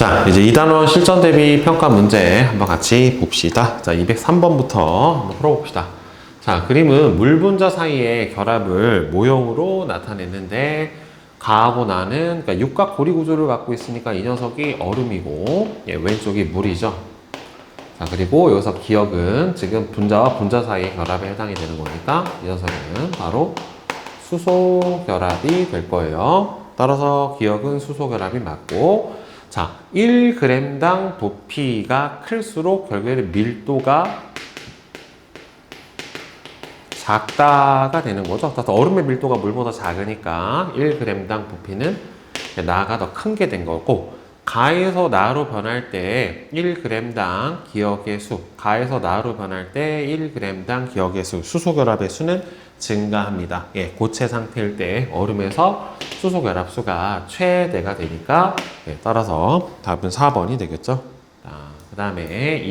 자, 이제 2단원 실전 대비 평가 문제 한번 같이 봅시다. 자, 203번부터 한번 풀어봅시다. 자, 그림은 물 분자 사이의 결합을 모형으로 나타냈는데 가하고 나는 그러니까 육각 고리 구조를 갖고 있으니까 이 녀석이 얼음이고 왼쪽이 물이죠. 자, 그리고 여기서 기억은 지금 분자와 분자 사이의 결합에 해당이 되는 거니까 이 녀석은 바로 수소 결합이 될 거예요. 따라서 기억은 수소 결합이 맞고, 자, 1g당 부피가 클수록 결국에는 밀도가 작다가 되는 거죠. 따라서 얼음의 밀도가 물보다 작으니까 1g당 부피는 나가 더 큰 게 된 거고, 가에서 나로 변할 때 1g당 기억의 수, 가에서 나로 변할 때 1g당 기억의 수, 수소 결합의 수는 증가합니다. 예, 고체 상태일 때 얼음에서 수소 결합수가 최대가 되니까 따라서 답은 4번이 되겠죠. 그 다음에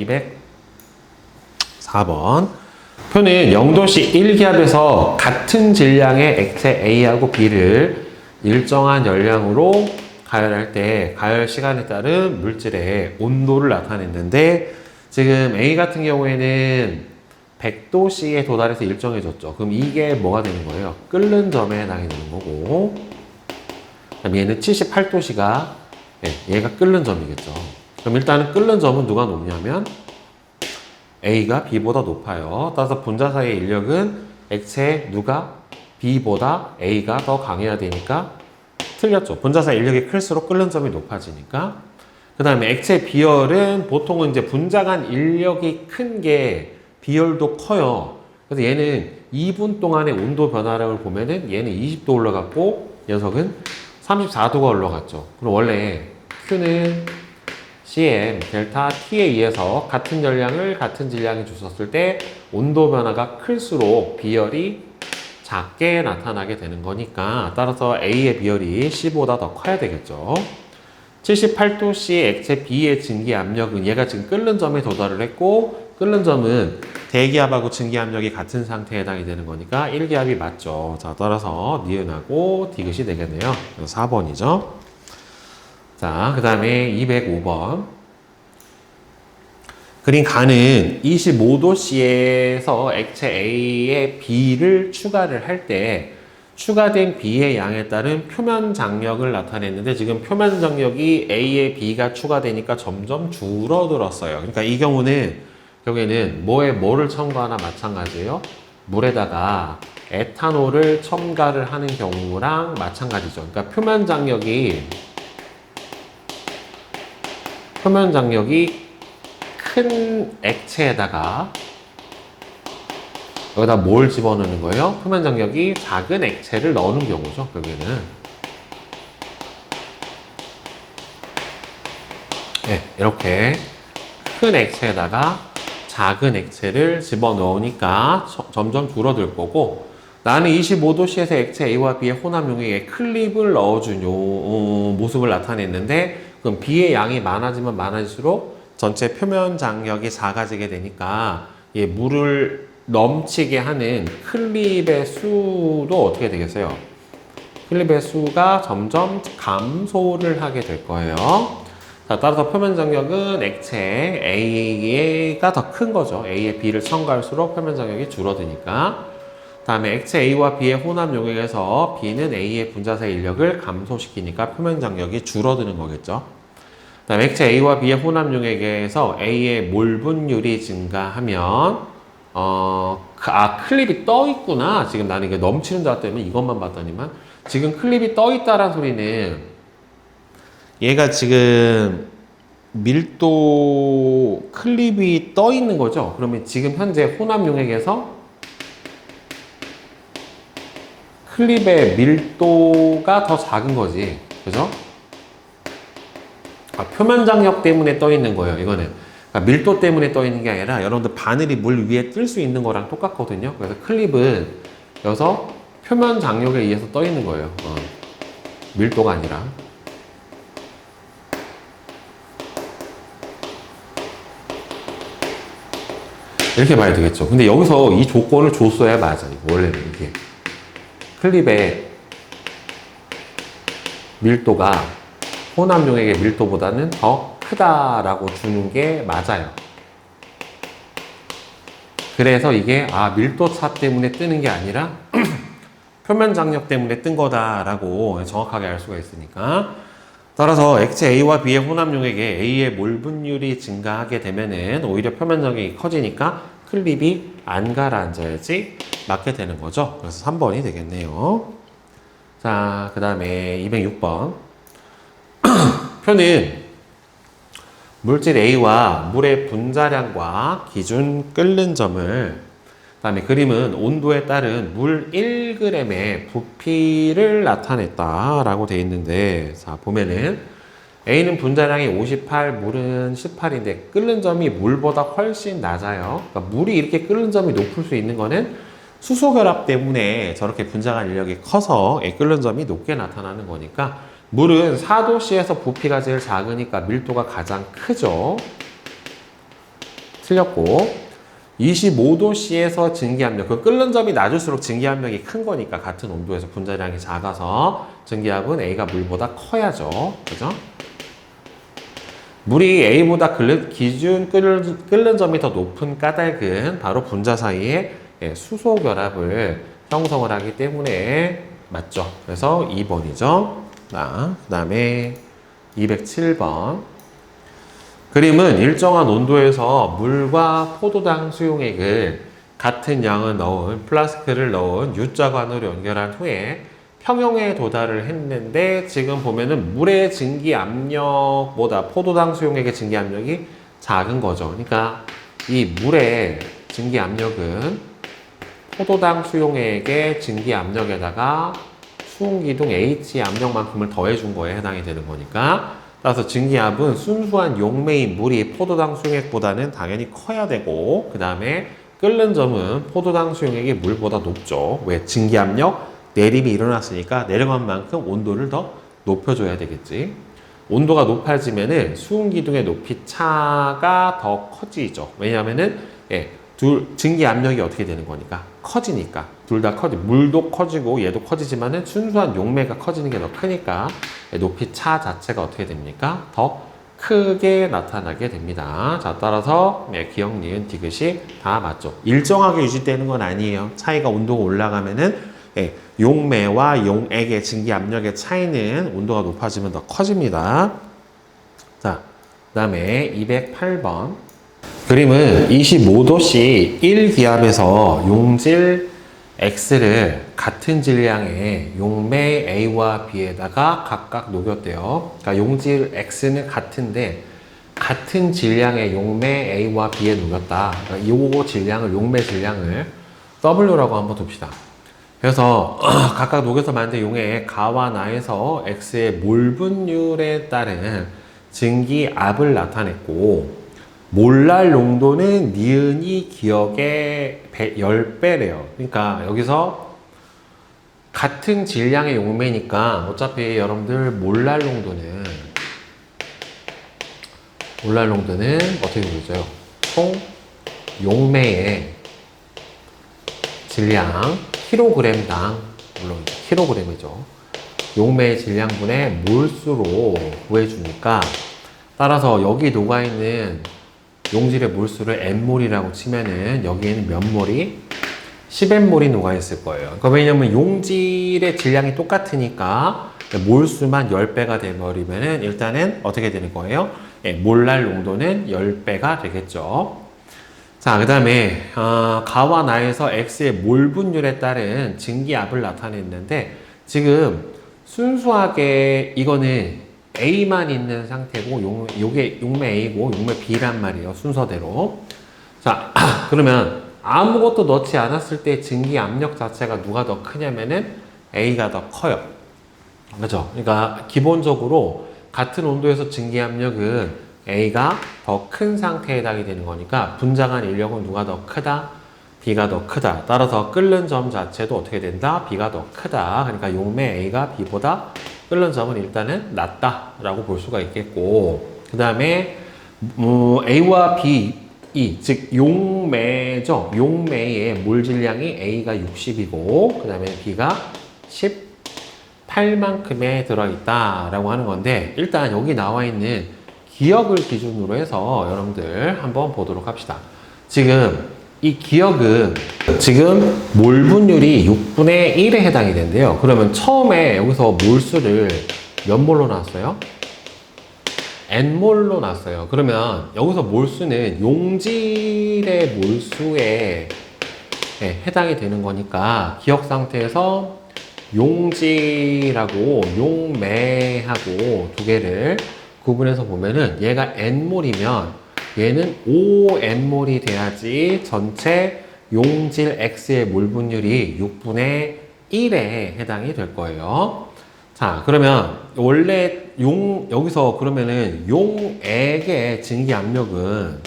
204번 표는 0도씨 1기압에서 같은 질량의 액체 A하고 B를 일정한 열량으로 가열할 때 가열 시간에 따른 물질의 온도를 나타냈는데, 지금 A 같은 경우에는 100도씨에 도달해서 일정해졌죠. 그럼 이게 뭐가 되는 거예요? 끓는 점에 해당이 되는 거고, 그럼 얘는 78도씨가 얘가 끓는 점이겠죠. 그럼 일단은 끓는 점은 누가 높냐면 A가 B보다 높아요. 따라서 분자 사이의 인력은 액체 누가 B보다 A가 더 강해야 되니까 틀렸죠. 분자 사이 인력이 클수록 끓는 점이 높아지니까. 그 다음에 액체 비열은 보통은 이제 분자 간 인력이 큰 게 비열도 커요. 그래서 얘는 2분 동안의 온도 변화량을 보면은 얘는 20도 올라갔고 녀석은 34도가 올라갔죠. 그럼 원래 Q는 CM 델타 T에 의해서 같은 열량을 같은 질량에 줬었을 때 온도 변화가 클수록 비열이 작게 나타나게 되는 거니까, 따라서 A의 비열이 C보다 더 커야 되겠죠. 78도씨 액체 B의 증기 압력은 얘가 지금 끓는 점에 도달을 했고, 끓는 점은 대기압하고 증기 압력이 같은 상태에 해당이 되는 거니까 1기압이 맞죠. 자, 따라서 니은하고 디귿이 되겠네요. 4번이죠. 자, 그 다음에 205번. 그린 가는 25도씨에서 액체 A에 B를 추가를 할 때 추가된 B의 양에 따른 표면 장력을 나타냈는데, 지금 표면 장력이 A에 B가 추가되니까 점점 줄어들었어요. 그러니까 이 경우는 결국에는 뭐에 뭐를 첨가하나 마찬가지예요. 물에다가 에탄올을 첨가를 하는 경우랑 마찬가지죠. 그러니까 표면 장력이 큰 액체에다가 여기다 뭘 집어넣는 거예요? 표면 장력이 작은 액체를 넣는 경우죠, 결국에는. 네, 이렇게 큰 액체에다가 작은 액체를 집어넣으니까 점점 줄어들 거고, 나는 25도씨에서 액체 A와 B의 혼합 용액에 클립을 넣어준 모습을 나타냈는데, 그럼 B의 양이 많아지면 많아질수록 전체 표면 장력이 작아지게 되니까 물을 넘치게 하는 클립의 수도 어떻게 되겠어요? 클립의 수가 점점 감소를 하게 될 거예요. 자, 따라서 표면 장력은 액체 A가 더 큰 거죠. A에 B를 첨가할수록 표면 장력이 줄어드니까. 다음에 액체 A와 B의 혼합 용액에서 B는 A의 분자사의 인력을 감소시키니까 표면 장력이 줄어드는 거겠죠. 다음에 액체 A와 B의 혼합 용액에서 A의 몰 분율이 증가하면 클립이 떠 있구나. 지금 나는 이게 넘치는 줄 알았더니 이것만 봤더니만 지금 클립이 떠 있다라는 소리는 얘가 지금 밀도 클립이 떠 있는 거죠. 그러면 지금 현재 혼합 용액에서 클립의 밀도가 더 작은 거지. 그죠? 표면 장력 때문에 떠 있는 거예요, 이거는. 그러니까 밀도 때문에 떠 있는 게 아니라 여러분들 바늘이 물 위에 뜰 수 있는 거랑 똑같거든요. 그래서 클립은 여기서 표면 장력에 의해서 떠 있는 거예요. 밀도가 아니라. 이렇게 봐야 되겠죠. 근데 여기서 이 조건을 줬어야 맞아요. 원래는 이게. 클립의 밀도가 혼합 용액의 밀도보다는 더 크다라고 주는 게 맞아요. 그래서 이게 밀도 차 때문에 뜨는 게 아니라 표면 장력 때문에 뜬 거다라고 정확하게 알 수가 있으니까. 따라서 액체 A와 B의 혼합 용액에 A의 몰 분율이 증가하게 되면은 오히려 표면 장력이 커지니까 클립이 안 가라앉아야지 맞게 되는 거죠. 그래서 3번이 되겠네요. 자, 그 다음에 206번. 표는 물질 A와 물의 분자량과 기준 끓는 점을, 그 다음에 그림은 온도에 따른 물 1g의 부피를 나타냈다라고 되어 있는데, 자, 보면은 A는 분자량이 58, 물은 18인데 끓는 점이 물보다 훨씬 낮아요. 그러니까 물이 이렇게 끓는 점이 높을 수 있는 거는 수소 결합 때문에 저렇게 분자간 인력이 커서 끓는 점이 높게 나타나는 거니까, 물은 4도씨에서 부피가 제일 작으니까 밀도가 가장 크죠. 틀렸고, 25도씨에서 증기압력, 그 끓는 점이 낮을수록 증기압력이 큰 거니까 같은 온도에서 분자량이 작아서 증기압은 A가 물보다 커야죠. 그죠? 물이 A보다 기준 끓는 점이 더 높은 까닭은 바로 분자 사이에 수소 결합을 형성을 하기 때문에 맞죠. 그래서 2번이죠. 자, 그 다음에 207번. 그림은 일정한 온도에서 물과 포도당 수용액을 같은 양을 넣은 플라스크를 넣은 U자관으로 연결한 후에 평형에 도달을 했는데, 지금 보면은 물의 증기 압력보다 포도당 수용액의 증기 압력이 작은 거죠. 그러니까 이 물의 증기 압력은 포도당 수용액의 증기 압력에다가 수온기둥 H 압력만큼을 더해준 거에 해당이 되는 거니까, 따라서 증기압은 순수한 용매인 물이 포도당 수용액보다는 당연히 커야 되고, 그 다음에 끓는 점은 포도당 수용액이 물보다 높죠. 왜? 증기압력 내림이 일어났으니까 내려간 만큼 온도를 더 높여줘야 되겠지. 온도가 높아지면은 수온기둥의 높이 차가 더 커지죠. 왜냐하면은 증기 압력이 어떻게 되는 거니까 커지니까, 둘 다 물도 커지고 얘도 커지지만은 순수한 용매가 커지는 게 더 크니까 높이 차 자체가 어떻게 됩니까? 더 크게 나타나게 됩니다. 자, 따라서 기억, 니은, 디귿이 다 맞죠. 일정하게 유지되는 건 아니에요. 차이가 온도가 올라가면은 용매와 용액의 증기 압력의 차이는 온도가 높아지면 더 커집니다. 자, 그 다음에 208번. 그림은 25도씨 1기압에서 용질 X를 같은 질량의 용매 A와 B에다가 각각 녹였대요. 그러니까 용질 X는 같은데 같은 질량의 용매 A와 B에 녹였다. 그러니까 이 질량을, 용매 질량을 W라고 한번 둡시다. 그래서 각각 녹여서 만든 용액 가와 나에서 X의 몰 분율에 따른 증기압을 나타냈고, 몰랄 농도는 니은이 기억의 10배래요. 그러니까 여기서 같은 질량의 용매니까 어차피 여러분들 몰랄 농도는 어떻게 보여줘요? 총 용매의 질량 킬로그램당, 물론 킬로그램이죠. 용매의 질량분의 몰수로 구해주니까, 따라서 여기 녹아있는 용질의 몰수를 N몰이라고 치면은 여기에는 몇 몰이? 10N몰이 녹아있을 거예요. 그러니까 왜냐면 용질의 질량이 똑같으니까 몰수만 10배가 돼버리면은 일단은 어떻게 되는 거예요? 몰랄 농도는 10배가 되겠죠. 자, 그 다음에 가와 나에서 X의 몰 분율에 따른 증기압을 나타냈는데, 지금 순수하게 이거는 A만 있는 상태고 요게 용매 A고 용매 B란 말이에요. 순서대로. 자, 그러면 아무것도 넣지 않았을 때 증기 압력 자체가 누가 더 크냐면은 A가 더 커요. 그죠? 그러니까 기본적으로 같은 온도에서 증기 압력은 A가 더 큰 상태에 해당이 되는 거니까 분자간 인력은 누가 더 크다? B가 더 크다. 따라서 끓는 점 자체도 어떻게 된다? B가 더 크다. 그러니까 용매 A가 B보다 끓는 점은 일단은 낮다라고 볼 수가 있겠고, 그 다음에 A와 B, 즉 용매죠. 용매의 몰 질량이 A가 60이고 그 다음에 B가 8만큼에 들어있다라고 하는 건데, 일단 여기 나와 있는 기억을 기준으로 해서 여러분들 한번 보도록 합시다. 지금 이 기억은 지금 몰 분율이 6분의 1에 해당이 된대요. 그러면 처음에 여기서 몰수를 몇 몰로 나왔어요? N몰로 나왔어요. 그러면 여기서 몰수는 용질의 몰수에 해당이 되는 거니까 기억 상태에서 용질하고 용매하고 두 개를 구분해서 보면은 얘가 N몰이면 얘는 5N몰이 돼야지 전체 용질 X의 몰 분율이 6분의 1에 해당이 될 거예요. 자, 그러면 원래 여기서 그러면은 용액의 증기 압력은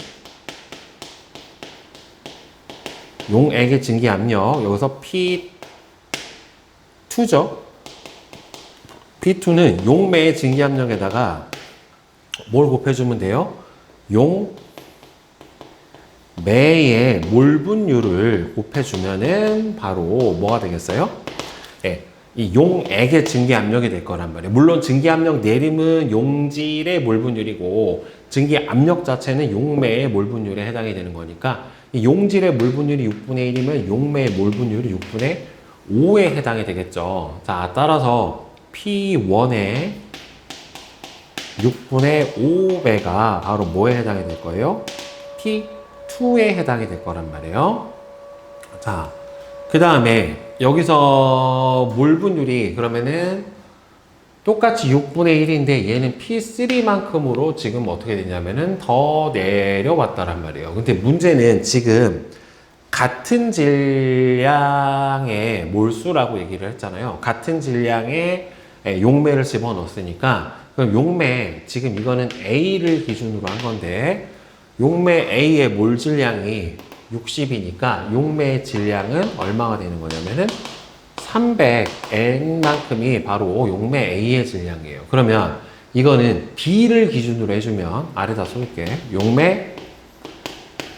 용액의 증기 압력 여기서 P2죠. P2는 용매의 증기 압력에다가 뭘 곱해주면 돼요? 용매의 몰 분율을 곱해주면은 바로 뭐가 되겠어요? 네, 이 용액의 증기 압력이 될 거란 말이에요. 물론 증기 압력 내림은 용질의 몰 분율이고 증기 압력 자체는 용매의 몰 분율에 해당이 되는 거니까 이 용질의 몰 분율이 6분의 1이면 용매의 몰 분율이 6분의 5에 해당이 되겠죠. 자, 따라서 P1의 6분의 5배가 바로 뭐에 해당이 될 거예요? P2에 해당이 될 거란 말이에요. 자, 그 다음에 여기서 몰 분율이 그러면은 똑같이 6분의 1인데 얘는 P3만큼으로 지금 어떻게 되냐면은 더 내려왔다란 말이에요. 근데 문제는 지금 같은 질량의 몰수라고 얘기를 했잖아요. 같은 질량의 용매를 집어넣었으니까 그럼 용매, 지금 이거는 A를 기준으로 한 건데 용매 A의 몰 질량이 60이니까 용매의 질량은 얼마가 되는 거냐면은 300N만큼이 바로 용매 A의 질량이에요. 그러면 이거는 B를 기준으로 해주면 아래다 쏠게. 용매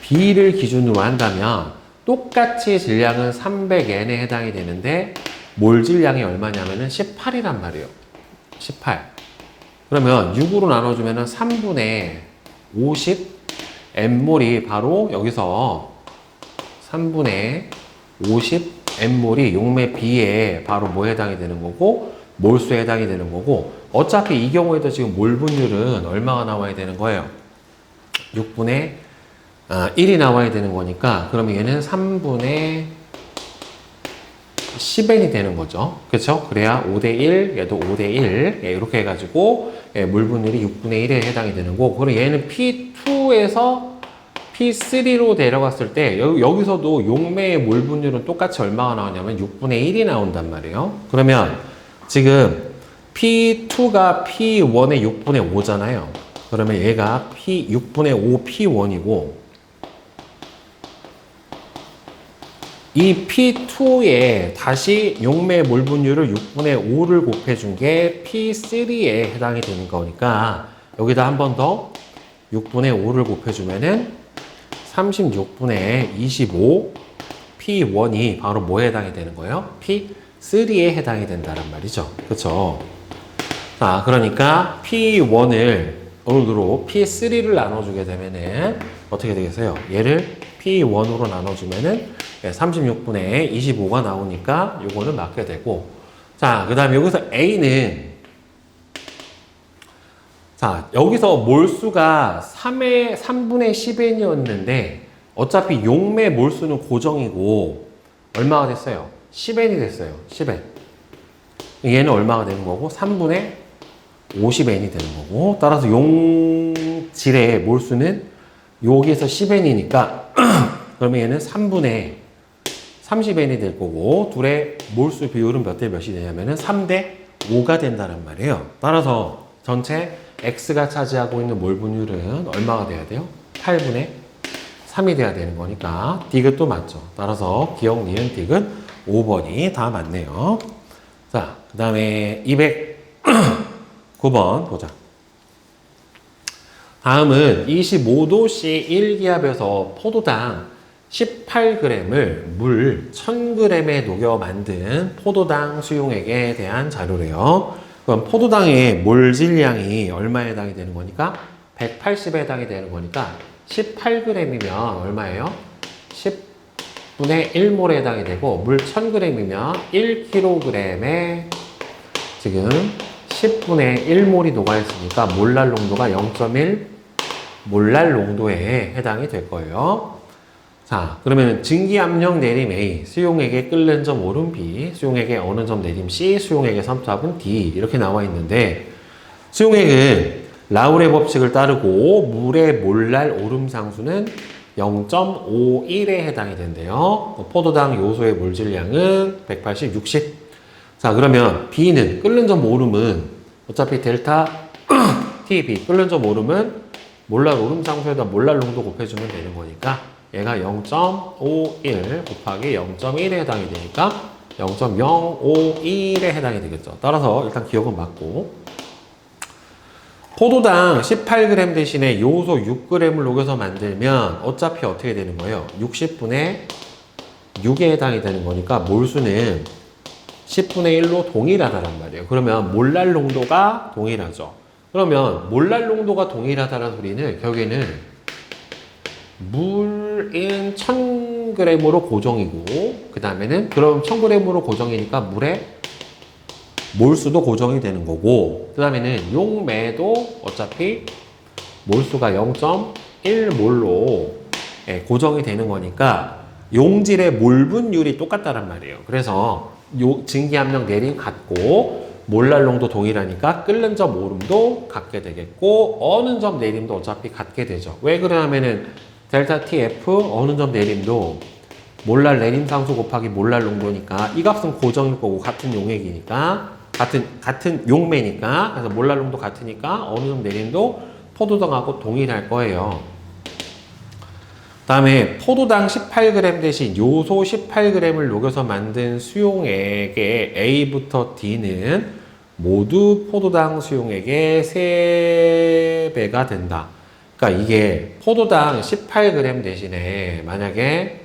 B를 기준으로 한다면 똑같이 질량은 300N에 해당이 되는데 몰 질량이 얼마냐면은 18이란 말이에요. 18. 그러면 6으로 나눠주면은 3분의 50 N몰이 바로 여기서 3분의 50 N몰이 용매 B에 바로 뭐에 해당이 되는 거고 몰수에 해당이 되는 거고 어차피 이 경우에도 지금 몰 분율은 얼마가 나와야 되는 거예요? 6분의 1이 나와야 되는 거니까 그러면 얘는 3분의 10N이 되는 거죠. 그렇죠? 그래야 5대1, 얘도 5대1 이렇게 해가지고 몰 분율이 6분의 1에 해당이 되는 거고 그럼 얘는 P2에서 P3로 내려갔을 때 여기서도 용매의 몰 분율은 똑같이 얼마가 나오냐면 6분의 1이 나온단 말이에요. 그러면 지금 P2가 P1의 6분의 5잖아요. 그러면 얘가 6분의 5 P1이고 이 P2에 다시 용매의 몰 분율을 6분의 5를 곱해준 게 P3에 해당이 되는 거니까 여기다 한 번 더 6분의 5를 곱해주면은 36분의 25 P1이 바로 뭐에 해당이 되는 거예요? P3에 해당이 된다는 말이죠. 그쵸? 자, 그러니까 P1을 오늘로 P3를 나눠주게 되면은 어떻게 되겠어요? 얘를 P1으로 나눠주면은 36분의 25가 나오니까 요거는 맞게 되고 자, 그 다음에 여기서 A는 자, 여기서 몰수가 3분의 10N이었는데 어차피 용매 몰수는 고정이고 얼마가 됐어요? 10N이 됐어요. 10N. 얘는 얼마가 되는 거고 3분의 50N이 되는 거고 따라서 용질의 몰수는 여기에서 10N이니까 그러면 얘는 3분의 30N이 될 거고 둘의 몰수 비율은 몇 대 몇이 되냐면은 3대 5가 된다는 말이에요. 따라서 전체 X가 차지하고 있는 몰 분율은 얼마가 돼야 돼요? 8분의 3이 돼야 되는 거니까 디귿도 맞죠. 따라서 기억, 니은, 디귿 5번이 다 맞네요. 자, 그 다음에 209번 보자. 다음은 25도씨 1기압에서 포도당 18g을 물 1000g에 녹여 만든 포도당 수용액에 대한 자료래요. 그럼 포도당의 몰질량이 얼마에 해당이 되는 거니까? 180에 해당이 되는 거니까 18g이면 얼마예요? 10분의 1몰에 해당이 되고 물 1000g이면 1kg에 지금 10분의 1몰이 녹아있으니까 몰랄 농도가 0.1 몰랄 농도에 해당이 될 거예요. 자, 그러면 증기압력 내림 A, 수용액의 끓는 점 오름 B, 수용액의 어느 점 내림 C, 수용액의 삼투압은 D 이렇게 나와 있는데 수용액은 라울의 법칙을 따르고 물의 몰랄 오름 상수는 0.51에 해당이 된대요. 포도당 요소의 물질량은 180, 60. 자, 그러면 B는 끓는 점 오름은 어차피 델타 TB 끓는 점 오름은 몰랄 오름 상수에다 몰랄 농도 곱해주면 되는 거니까 얘가 0.51 곱하기 0.1에 해당이 되니까 0.051에 해당이 되겠죠. 따라서 일단 기억은 맞고 포도당 18g 대신에 요소 6g을 녹여서 만들면 어차피 어떻게 되는 거예요? 60분의 6에 해당이 되는 거니까 몰수는 10분의 1로 동일하다란 말이에요. 그러면 몰랄 농도가 동일하죠. 그러면 몰랄 농도가 동일하다는 소리는 결국에는 물인 1000g으로 고정이고 그 다음에는 그럼 1000g으로 고정이니까 물의 몰수도 고정이 되는 거고 그 다음에는 용매도 어차피 몰수가 0.1몰로 고정이 되는 거니까 용질의 몰분율이 똑같다란 말이에요. 그래서 증기압력 내림 같고 몰랄 농도 동일하니까 끓는 점 오름도 같게 되겠고 어느 점 내림도 어차피 같게 되죠. 왜 그러냐면은 델타 TF 어느 점 내림도 몰랄 내림 상수 곱하기 몰랄 농도니까 이 값은 고정일 거고 같은 용액이니까 같은 용매니까 그래서 몰랄 농도 같으니까 어느 점 내림도 포도당하고 동일할 거예요. 다음에 포도당 18g 대신 요소 18g을 녹여서 만든 수용액의 A부터 D는 모두 포도당 수용액의 3배가 된다. 그러니까 이게 포도당 18g 대신에 만약에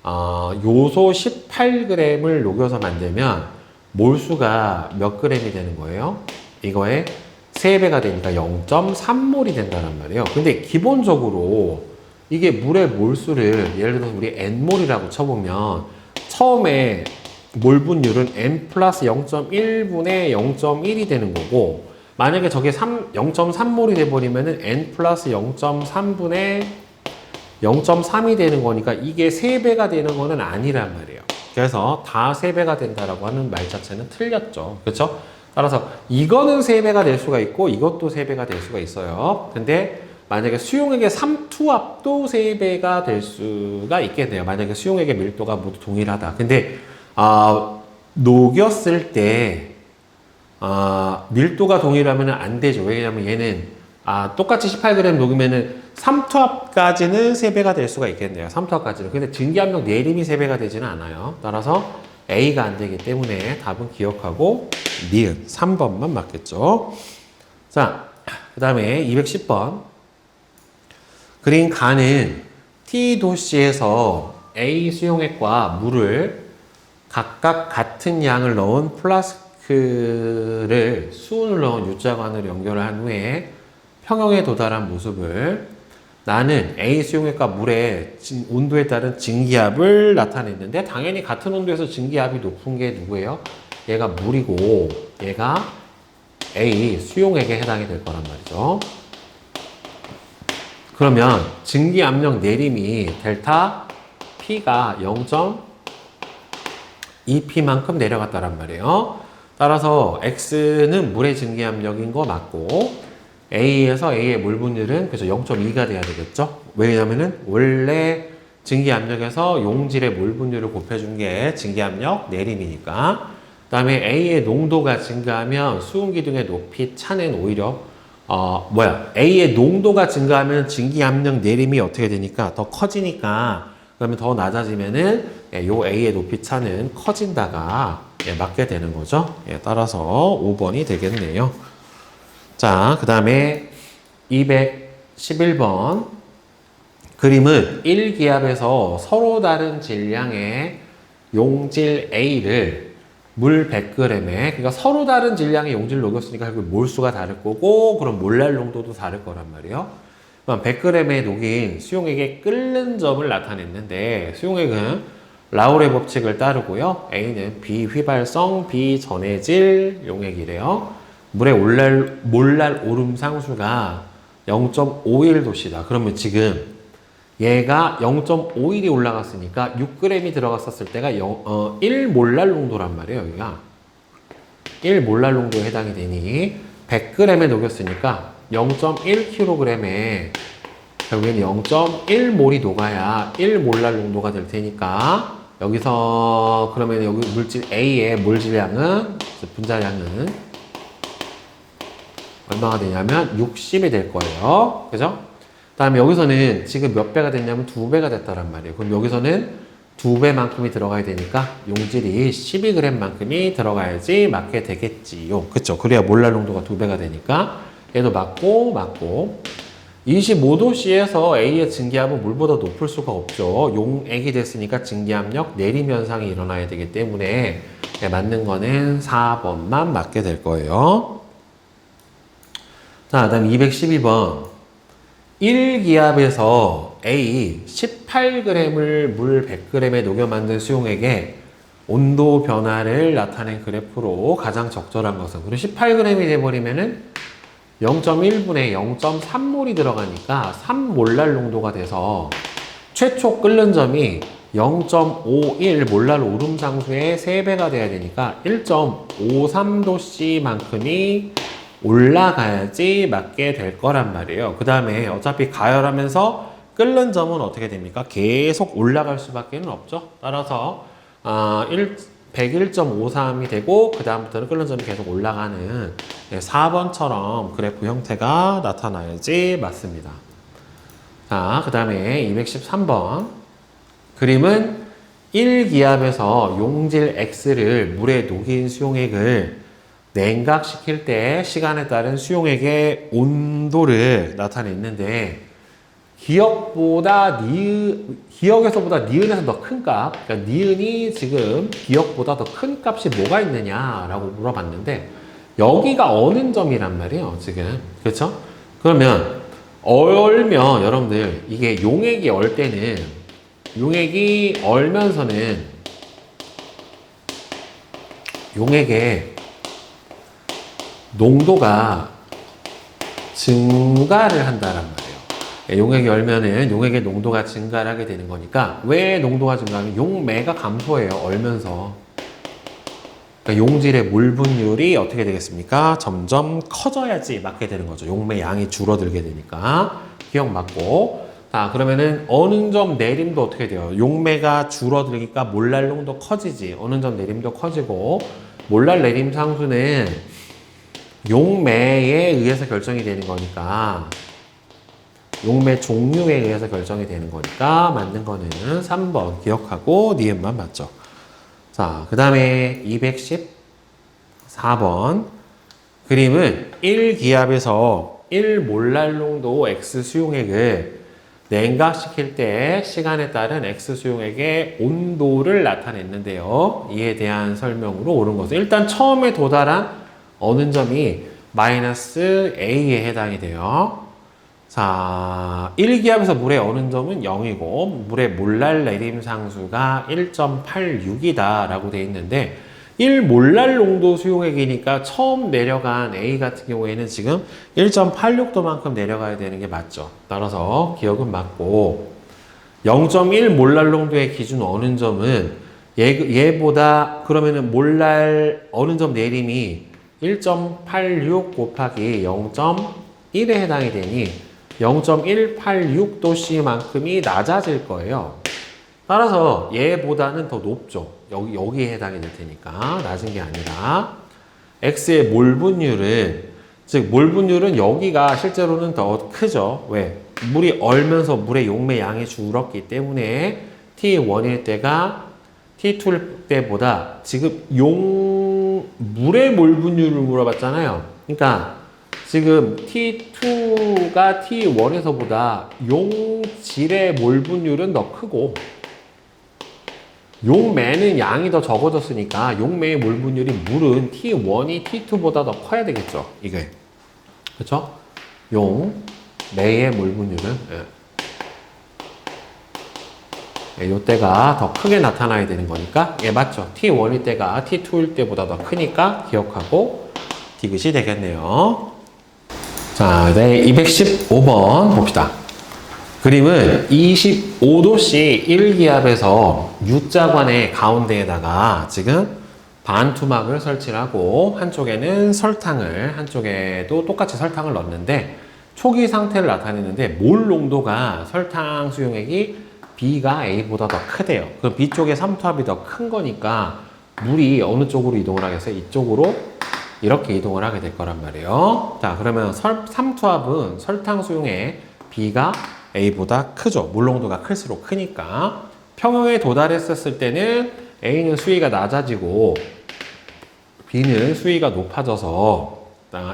요소 18g을 녹여서 만들면 몰수가 몇 g이 되는 거예요? 이거에 3배가 되니까 0.3몰이 된다는 말이에요. 근데 기본적으로 이게 물의 몰수를 예를 들어서 우리 N몰이라고 쳐보면 처음에 몰분율은 N 플러스 0.1분의 0.1이 되는 거고 만약에 저게 0.3몰이 돼버리면은 N 플러스 0.3분의 0.3이 되는 거니까 이게 3배가 되는 거는 아니란 말이에요. 그래서 다 3배가 된다라고 하는 말 자체는 틀렸죠. 그렇죠? 따라서 이거는 3배가 될 수가 있고 이것도 3배가 될 수가 있어요. 근데 만약에 수용액의 삼투압도 3배가 될 수가 있겠네요. 만약에 수용액의 밀도가 모두 동일하다. 근데 녹였을 때 밀도가 동일하면 안 되죠. 왜냐면 얘는 똑같이 18g 녹으면은 삼투압까지는 3배가 될 수가 있겠네요. 삼투압까지는. 근데 증기압력 내림이 3배가 되지는 않아요. 따라서 A가 안 되기 때문에 답은 기억하고 니은 3번만 맞겠죠. 자, 그 다음에 210번. 그린 간은 T도시에서 A 수용액과 물을 각각 같은 양을 넣은 플라스크를 수온을 넣은 U자관으로 연결을 한 후에 평형에 도달한 모습을 나는 A 수용액과 물의 온도에 따른 증기압을 나타냈는데 당연히 같은 온도에서 증기압이 높은 게 누구예요? 얘가 물이고 얘가 A 수용액에 해당이 될 거란 말이죠. 그러면 증기압력 내림이 델타 P가 0.2P만큼 내려갔다란 말이에요. 따라서 X는 물의 증기압력인 거 맞고 A에서 A의 물분율은 그래서 0.2가 돼야 되겠죠. 왜냐면은 원래 증기압력에서 용질의 물분율을 곱해준 게 증기압력 내림이니까. 그 다음에 A의 농도가 증가하면 수은기둥의 높이 차는 오히려 A의 농도가 증가하면 증기압력 내림이 어떻게 되니까 더 커지니까 그러면 더 낮아지면은 요 A의 높이 차는 커진다가 맞게 되는 거죠. 따라서 5번이 되겠네요. 자, 그 다음에 211번. 그림은 1기압에서 서로 다른 질량의 용질 A를 물 100g에, 그러니까 서로 다른 질량의 용질을 녹였으니까 결국 몰수가 다를 거고, 그럼 몰랄 농도도 다를 거란 말이에요. 그럼 100g에 녹인 수용액의 끓는 점을 나타냈는데, 수용액은 라울의 법칙을 따르고요. A는 비휘발성, 비전해질 용액이래요. 물의 몰랄 오름 상수가 0.51도씨다. 그러면 지금 얘가 0.51이 올라갔으니까 6g이 들어갔었을 때가 1몰랄 농도란 말이에요. 여기가 1몰랄 농도에 해당이 되니 100g에 녹였으니까 0.1kg에 결국엔 0.1몰이 녹아야 1몰랄 농도가 될 테니까 여기서 그러면 여기 물질 A의 몰 질량은 분자량은 얼마가 되냐면 60이 될 거예요. 그죠? 다음에 여기서는 지금 몇 배가 됐냐면 2배가 됐다란 말이에요. 그럼 여기서는 2배만큼이 들어가야 되니까 용질이 12g만큼이 들어가야지 맞게 되겠지요. 그쵸? 그래야 몰랄 농도가 2배가 되니까 얘도 맞고 25도씨에서 A의 증기압은 물보다 높을 수가 없죠. 용액이 됐으니까 증기압력 내림 현상이 일어나야 되기 때문에 맞는 거는 4번만 맞게 될 거예요. 자, 다음 212번. 1기압에서 A 18g을 물 100g에 녹여 만든 수용액의 온도 변화를 나타낸 그래프로 가장 적절한 것은, 그리고 18g이 돼버리면은 0.1분에 0.3몰이 들어가니까 3몰랄 농도가 돼서 최초 끓는 점이 0.51 몰랄 오름 상수의 3배가 돼야 되니까 1.53도씨만큼이 올라가야지 맞게 될 거란 말이에요. 그 다음에 어차피 가열하면서 끓는 점은 어떻게 됩니까? 계속 올라갈 수밖에 없죠. 따라서 101.53이 되고 그 다음부터는 끓는 점이 계속 올라가는 4번처럼 그래프 형태가 나타나야지 맞습니다. 자, 그 다음에 213번. 그림은 1기압에서 용질 X를 물에 녹인 수용액을 냉각시킬 때 시간에 따른 수용액의 온도를 나타냈는데, 기억에서보다 니은에서 더 큰 값, 그러니까 니은이 지금 기억보다 더 큰 값이 뭐가 있느냐라고 물어봤는데, 여기가 어는 점이란 말이에요, 지금. 그렇죠? 그러면 얼면 여러분들 이게 용액이 얼 때는, 용액이 얼면서는 용액의 농도가 증가를 한다란 말이에요. 용액이 얼면은 용액의 농도가 증가를 하게 되는 거니까, 왜 농도가 증가하면 용매가 감소해요. 얼면서. 그러니까 용질의 물 분율이 어떻게 되겠습니까? 점점 커져야지 맞게 되는 거죠. 용매 양이 줄어들게 되니까. 기억 맞고. 자, 그러면은 어느 점 내림도 어떻게 돼요? 용매가 줄어들니까 몰랄 농도 커지지. 어느 점 내림도 커지고, 몰랄 내림 상수는 용매에 의해서 결정이 되는 거니까, 용매 종류에 의해서 결정이 되는 거니까 맞는 거는 3번 기억하고 니은만 맞죠. 자, 그 다음에 214번. 그림은 1기압에서 1몰랄 농도 X 수용액을 냉각시킬 때 시간에 따른 X 수용액의 온도를 나타냈는데요. 이에 대한 설명으로 옳은 것은, 일단 처음에 도달한 어는 점이 마이너스 A에 해당이 돼요. 자, 1기압에서 물의 어는 점은 0이고 물의 몰랄 내림 상수가 1.86이다 라고 되어 있는데, 1몰랄 농도 수용액이니까 처음 내려간 A 같은 경우에는 지금 1.86도만큼 내려가야 되는 게 맞죠. 따라서 기억은 맞고, 0.1몰랄 농도의 기준 어는 점은 얘보다, 그러면은 몰랄 어는 점 내림이 1.86 곱하기 0.1에 해당이 되니 0.186도씨만큼이 낮아질 거예요. 따라서 얘보다는 더 높죠. 여기에 해당이 될 테니까 낮은 게 아니라. X의 몰 분율은, 즉 몰 분율은 여기가 실제로는 더 크죠. 왜? 물이 얼면서 물의 용매 양이 줄었기 때문에 T1일 때가 T2일 때보다, 지금 물의 몰 분율을 물어봤잖아요. 그러니까 지금 T2가 T1에서보다 용질의 몰 분율은 더 크고 용매는 양이 더 적어졌으니까 용매의 몰 분율이 물은 T1이 T2보다 더 커야 되겠죠. 이게. 그렇죠? 용매의 몰 분율은 이때가 더 크게 나타나야 되는 거니까 맞죠. T1일 때가 T2일 때보다 더 크니까 기억하고 디귿이 되겠네요. 자, 네, 215번 봅시다. 그림은 25도씨 1기압에서 U자관의 가운데에다가 지금 반투막을 설치를 하고 한쪽에는 설탕을, 한쪽에도 똑같이 설탕을 넣었는데 초기 상태를 나타내는데 몰 농도가 설탕 수용액이 B가 A보다 더 크대요. 그럼 B 쪽에 삼투압이 더 큰 거니까 물이 어느 쪽으로 이동을 하겠어요? 이쪽으로 이렇게 이동을 하게 될 거란 말이에요. 자, 그러면 삼투압은 설탕 수용액 B가 A보다 크죠. 물 농도가 클수록 크니까. 평형에 도달했었을 때는 A는 수위가 낮아지고 B는 수위가 높아져서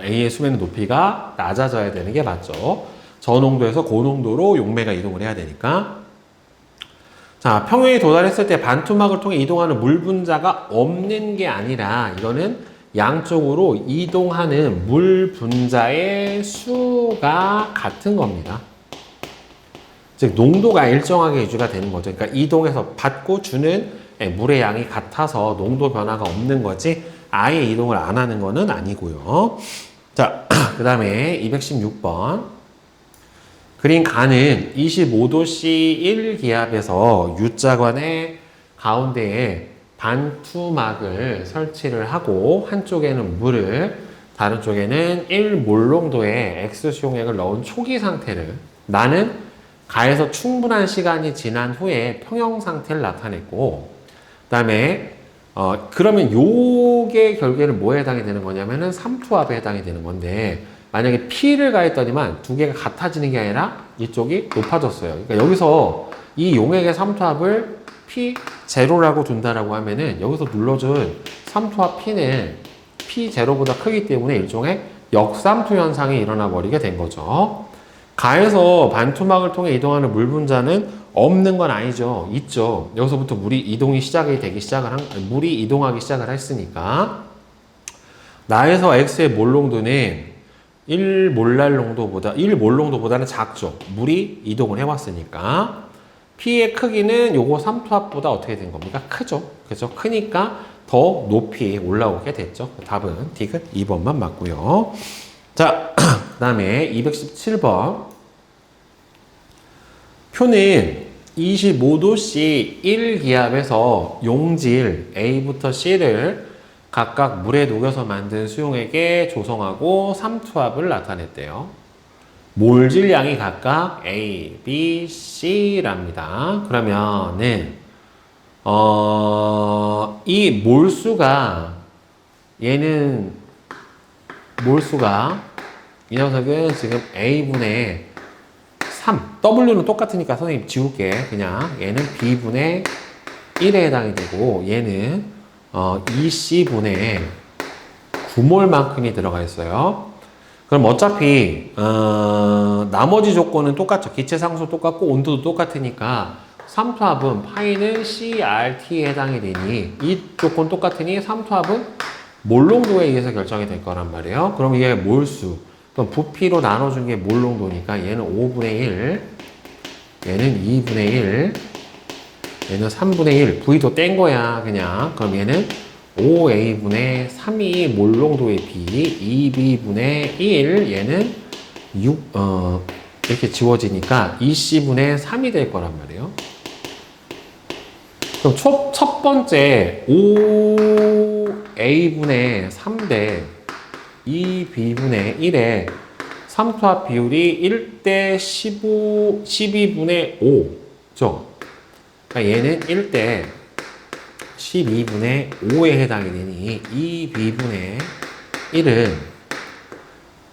A의 수면 높이가 낮아져야 되는 게 맞죠. 저농도에서 고농도로 용매가 이동을 해야 되니까. 자, 평형에 도달했을 때 반투막을 통해 이동하는 물 분자가 없는 게 아니라 이거는 양쪽으로 이동하는 물 분자의 수가 같은 겁니다. 즉 농도가 일정하게 유지가 되는 거죠. 그러니까 이동해서 받고 주는 물의 양이 같아서 농도 변화가 없는 거지 아예 이동을 안 하는 거는 아니고요. 자, 그 다음에 216번 그린 간은 25도씨 1기압에서 U자관의 가운데에 반투막을 설치를 하고 한쪽에는 물을 다른 쪽에는 1몰 농도의 X 수용액을 넣은 초기 상태를 나는 가에서 충분한 시간이 지난 후에 평형 상태를 나타냈고 그 다음에 그러면 요게 결국에는 뭐에 해당이 되는 거냐면은 삼투압에 해당이 되는 건데 만약에 P를 가했더니만 두 개가 같아지는 게 아니라 이쪽이 높아졌어요. 그러니까 여기서 이 용액의 삼투압을 P0라고 둔다라고 하면은 여기서 눌러준 삼투압 P는 P0보다 크기 때문에 일종의 역삼투 현상이 일어나 버리게 된 거죠. 가에서 반투막을 통해 이동하는 물 분자는 없는 건 아니죠. 있죠. 여기서부터 물이 이동이 물이 이동하기 시작을 했으니까. 나에서 X의 몰 농도는 1몰 농도보다는 작죠. 물이 이동을 해왔으니까. P의 크기는 요거 삼투압보다 어떻게 된 겁니까? 크죠. 그죠? 크니까 더 높이 올라오게 됐죠. 답은 디귿 2번만 맞고요. 자, 그 다음에 217번. 표는 25도씨 1기압에서 용질 A부터 C를 각각 물에 녹여서 만든 수용액에 조성하고 삼투압을 나타냈대요. 몰질량이 각각 A, B, C랍니다. 그러면은 이 몰수가 이 녀석은 지금 A분의 3, W는 똑같으니까 선생님 지울게. 그냥 얘는 B분의 1에 해당이 되고 얘는 2C분의 9몰만큼이 들어가 있어요. 그럼 어차피 나머지 조건은 똑같죠. 기체 상수 똑같고 온도도 똑같으니까 삼투압은 파이는 CRT에 해당이 되니 이 조건 똑같으니 삼투압은 몰농도에 의해서 결정이 될 거란 말이에요. 그럼 이게 몰수 그럼 부피로 나눠준 게 몰 농도니까 얘는 5분의 1, 얘는 2분의 1, 얘는 3분의 1, V도 뗀 거야, 그냥. 그럼 얘는 5A분의 3이 몰 농도의 B, 2B분의 1, 얘는 6, 이렇게 지워지니까 2C분의 3이 될 거란 말이에요. 그럼 첫 번째 5A분의 3대 2B분의 1의 삼투압 비율이 1대 12분의 5죠. 그러니까 얘는 1대 12분의 5에 해당이 되니 2B분의 1은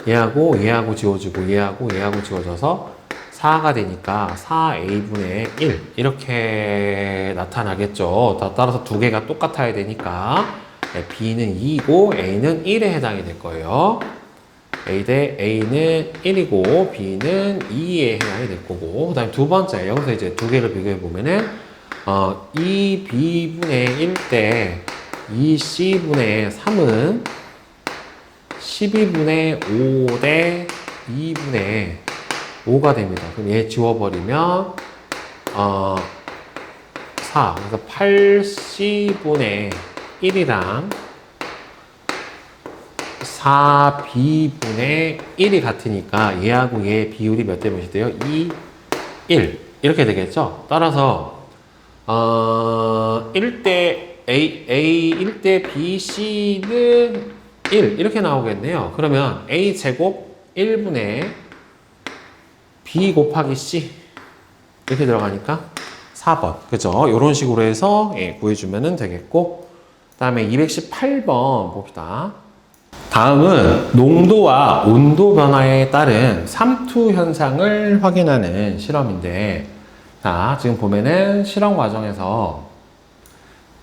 얘하고 지워지고 얘하고 지워져서 4가 되니까 4A분의 1 이렇게 나타나겠죠. 따라서 두 개가 똑같아야 되니까 B는 2고 A는 1에 해당이 될 거예요. A 대 A는 1이고 B는 2에 해당이 될 거고, 그 다음에 두 번째 여기서 이제 두 개를 비교해 보면은 2B분의 1 대 2C분의 3은 12분의 5 대 2분의 5가 됩니다. 그럼 얘 지워버리면 4, 그래서 8C분의 1이랑 4B분의 1이 같으니까 얘하고 얘 비율이 몇 대 몇이 돼요? 2, 1 이렇게 되겠죠? 따라서 1대 A 1대 BC는 1 이렇게 나오겠네요. 그러면 A 제곱 1분의 B 곱하기 C 이렇게 들어가니까 4번 그죠? 이런 식으로 해서 구해주면 되겠고, 그 다음에 218번 봅시다. 다음은 농도와 온도 변화에 따른 삼투 현상을 확인하는 실험인데, 자, 지금 보면은 실험 과정에서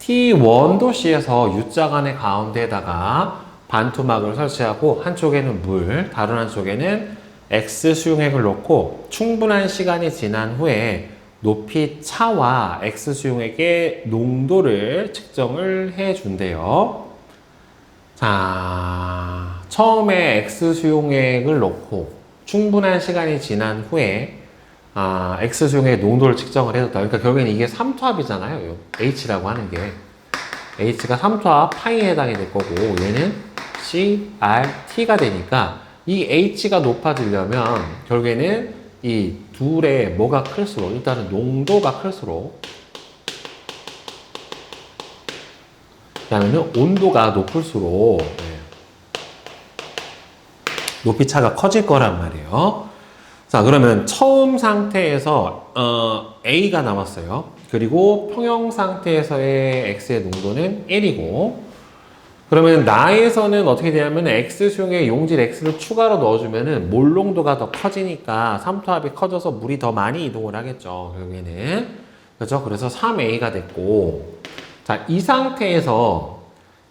T1도시에서 U자간의 가운데에다가 반투막을 설치하고 한쪽에는 물, 다른 한쪽에는 X 수용액을 넣고 충분한 시간이 지난 후에 높이 차와 X 수용액의 농도를 측정을 해준대요. 자, 처음에 X 수용액을 넣고 충분한 시간이 지난 후에 X 수용액 농도를 측정을 해줬다. 그러니까 결국에는 이게 삼투압이잖아요. H라고 하는 게. H가 삼투압 파이에 해당이 될 거고, 얘는 CRT가 되니까 이 H가 높아지려면 결국에는 이 둘의 뭐가 클수록, 일단은 농도가 클수록, 그 다음에는 온도가 높을수록 높이 차가 커질 거란 말이에요. 자, 그러면 처음 상태에서 A가 나왔어요. 그리고 평형 상태에서의 X의 농도는 1이고, 그러면 나에서는 어떻게 되냐면 X 수용액 용질 X를 추가로 넣어주면은 몰 농도가 더 커지니까 삼투압이 커져서 물이 더 많이 이동을 하겠죠. 결국에는. 그렇죠? 그래서 3A가 됐고, 자, 이 상태에서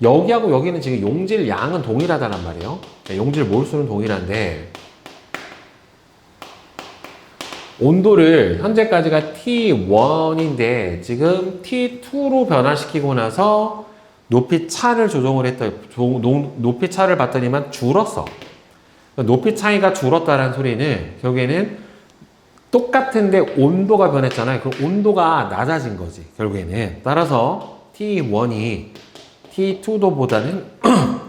여기하고 여기는 지금 용질 양은 동일하다는 말이에요. 용질 몰수는 동일한데 온도를 현재까지가 T1인데 지금 T2로 변화시키고 나서 높이 차를 조정을 했다. 높이 차를 봤더니만 줄었어. 높이 차이가 줄었다는 소리는 결국에는 똑같은데 온도가 변했잖아요. 그럼 온도가 낮아진 거지, 결국에는. 따라서 T1이 T2도보다는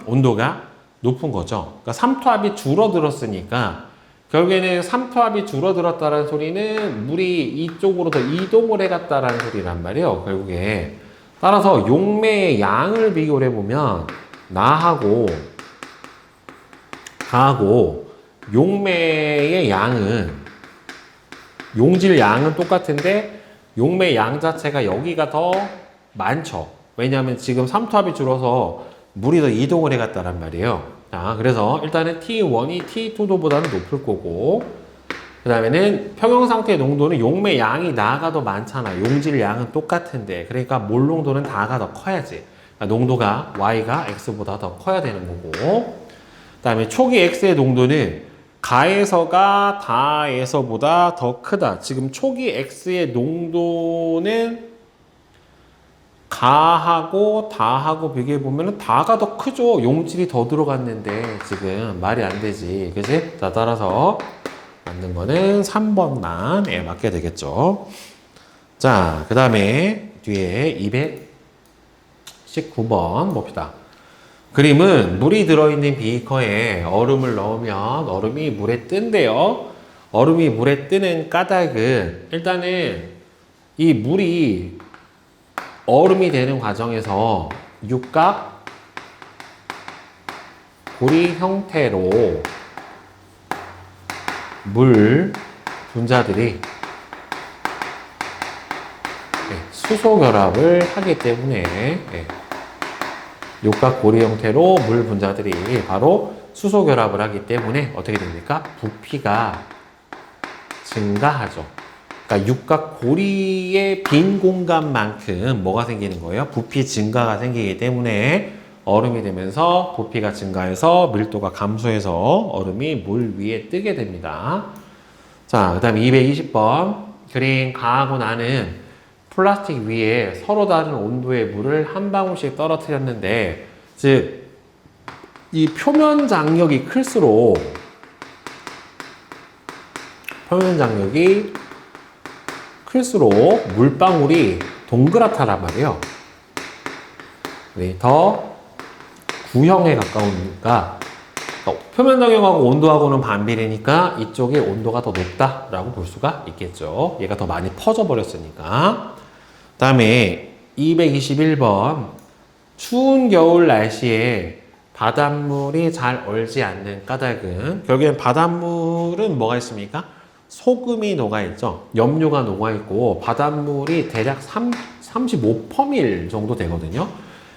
온도가 높은 거죠. 그러니까 삼투압이 줄어들었으니까 결국에는 삼투압이 줄어들었다는 소리는 물이 이쪽으로 더 이동을 해갔다는 소리란 말이에요, 결국에. 따라서 용매의 양을 비교를 해보면 나하고 용매의 양은, 용질 양은 똑같은데 용매 양 자체가 여기가 더 많죠. 왜냐하면 지금 삼투압이 줄어서 물이 더 이동을 해갔다란 말이에요. 자, 그래서 일단은 T1이 T2도보다는 높을 거고, 그 다음에는 평형 상태의 농도는 용매 양이 나가 더 많잖아. 용질 양은 똑같은데, 그러니까 몰 농도는 다가 더 커야지. 그러니까 농도가 Y가 X보다 더 커야 되는 거고, 그 다음에 초기 X의 농도는 가에서가 다에서보다 더 크다. 지금 초기 X의 농도는 가하고 다하고 비교해보면 다가 더 크죠. 용질이 더 들어갔는데 지금 말이 안 되지. 그치? 자, 따라서 맞는 거는 3번만 맞게 되겠죠. 자, 그 다음에 뒤에 219번 봅시다. 그림은 물이 들어있는 비커에 얼음을 넣으면 얼음이 물에 뜬대요. 얼음이 물에 뜨는 까닭은 일단은 이 물이 얼음이 되는 과정에서 육각 고리 형태로 물 분자들이 수소 결합을 하기 때문에 육각 고리 형태로 물 분자들이 바로 수소 결합을 하기 때문에 어떻게 됩니까? 부피가 증가하죠. 그러니까 육각 고리의 빈 공간만큼 뭐가 생기는 거예요? 부피 증가가 생기기 때문에 얼음이 되면서 부피가 증가해서 밀도가 감소해서 얼음이 물 위에 뜨게 됩니다. 자, 그 다음에 220번. 그린 강하고 나는 플라스틱 위에 서로 다른 온도의 물을 한 방울씩 떨어뜨렸는데, 즉, 이 표면 장력이 클수록 물방울이 동그랗다란 말이에요. 네, 더 구형에 가까우니까 표면 장력하고 온도하고는 반비례니까 이쪽의 온도가 더 높다라고 볼 수가 있겠죠. 얘가 더 많이 퍼져 버렸으니까. 다음에 221번. 추운 겨울 날씨에 바닷물이 잘 얼지 않는 까닭은, 결국엔 바닷물은 뭐가 있습니까? 소금이 녹아있죠. 염료가 녹아있고 바닷물이 대략 35%밀 정도 되거든요.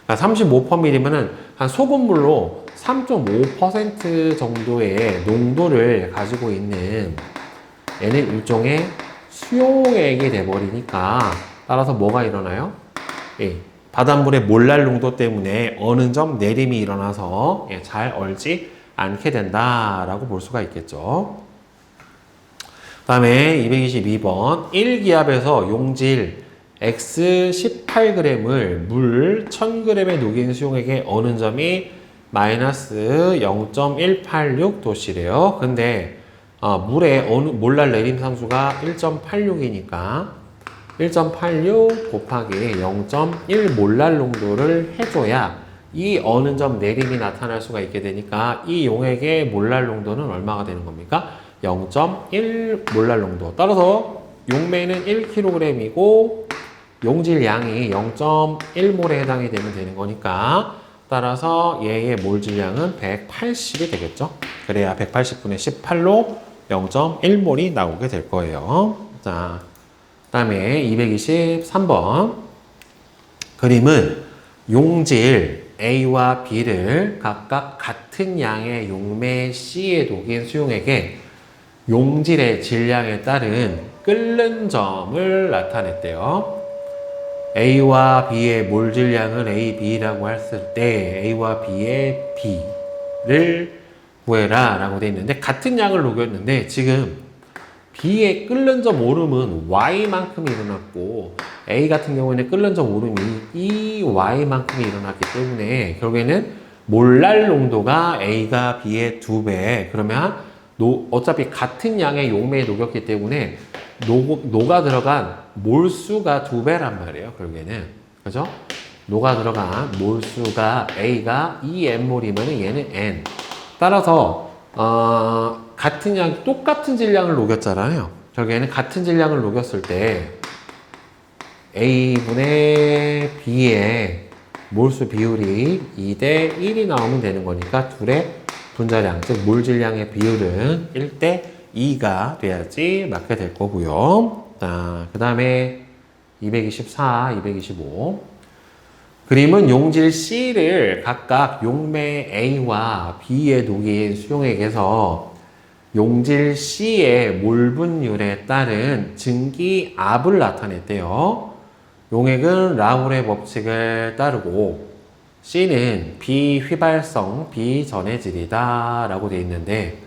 그러니까 35%밀이면은 한 소금물로 3.5% 정도의 농도를 가지고 있는, 얘는 일종의 수용액이 돼버리니까 따라서 뭐가 일어나요? 예, 바닷물의 몰랄 농도 때문에 어느 점 내림이 일어나서 잘 얼지 않게 된다라고 볼 수가 있겠죠. 다음에 222번. 1기압에서 용질 X 18g을 물 1000g에 녹인 수용액의 어느 점이 마이너스 0.186도씨래요. 근데 물의 몰랄 내림 상수가 1.86이니까 1.86 곱하기 0.1 몰랄 농도를 해줘야 이 어느 점 내림이 나타날 수가 있게 되니까 이 용액의 몰랄 농도는 얼마가 되는 겁니까? 0.1 몰랄 농도. 따라서 용매는 1kg이고 용질량이 0.1몰에 해당이 되는 거니까 따라서 얘의 몰질량은 180이 되겠죠. 그래야 180분의 18로 0.1몰이 나오게 될 거예요. 자, 그 다음에 223번. 그림은 용질 A와 B를 각각 같은 양의 용매 C에 녹인 수용액에 용질의 질량에 따른 끓는 점을 나타냈대요. A와 B의 몰질량을 A, B라고 했을 때 A와 B의 B를 구해라 라고 되어 있는데, 같은 양을 녹였는데 지금 B의 끓는 점 오름은 Y만큼이 일어났고 A 같은 경우에는 끓는 점 오름이 이 Y만큼이 일어났기 때문에 결국에는 몰랄 농도가 A가 B의 2배. 그러면 어차피 같은 양의 용매에 녹였기 때문에 녹아 들어간 몰수가 2배란 말이에요. 결국에는. 그죠? 녹아 들어간 몰수가 A가 2N몰이면 얘는 N. 따라서 같은 양, 똑같은 질량을 녹였잖아요. 결국에는 같은 질량을 녹였을 때 A분의 B의 몰수 비율이 2대 1이 나오면 되는 거니까 둘의 분자량, 즉 몰질량의 비율은 1대 2가 돼야지 맞게 될 거고요. 자, 그 다음에 224, 225. 그림은 용질 C를 각각 용매 A와 B에 녹인 수용액에서 용질 C의 몰 분율에 따른 증기압을 나타냈대요. 용액은 라울의 법칙을 따르고 C는 비휘발성, 비전해질이다 라고 되어 있는데,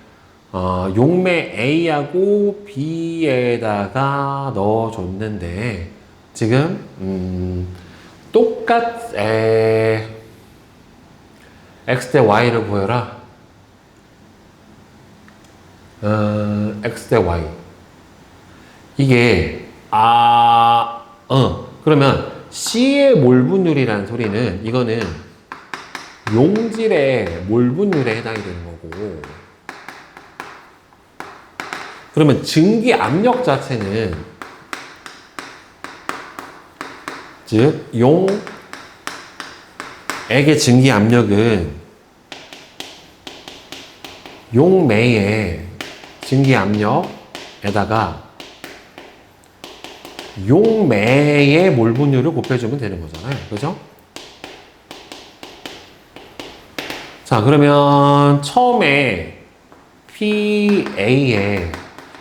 용매 A하고 B에다가 넣어줬는데 지금 X 대 Y를 구해라. X 대 Y. 이게 그러면 C의 몰분율이라는 소리는 이거는 용질의 몰분율에 해당이 되는 거고, 그러면 증기 압력 자체는, 즉 용액의 증기 압력은 용매의 증기 압력에다가 용매의 몰분율을 곱해주면 되는 거잖아요. 그죠? 자, 그러면 처음에 PA에,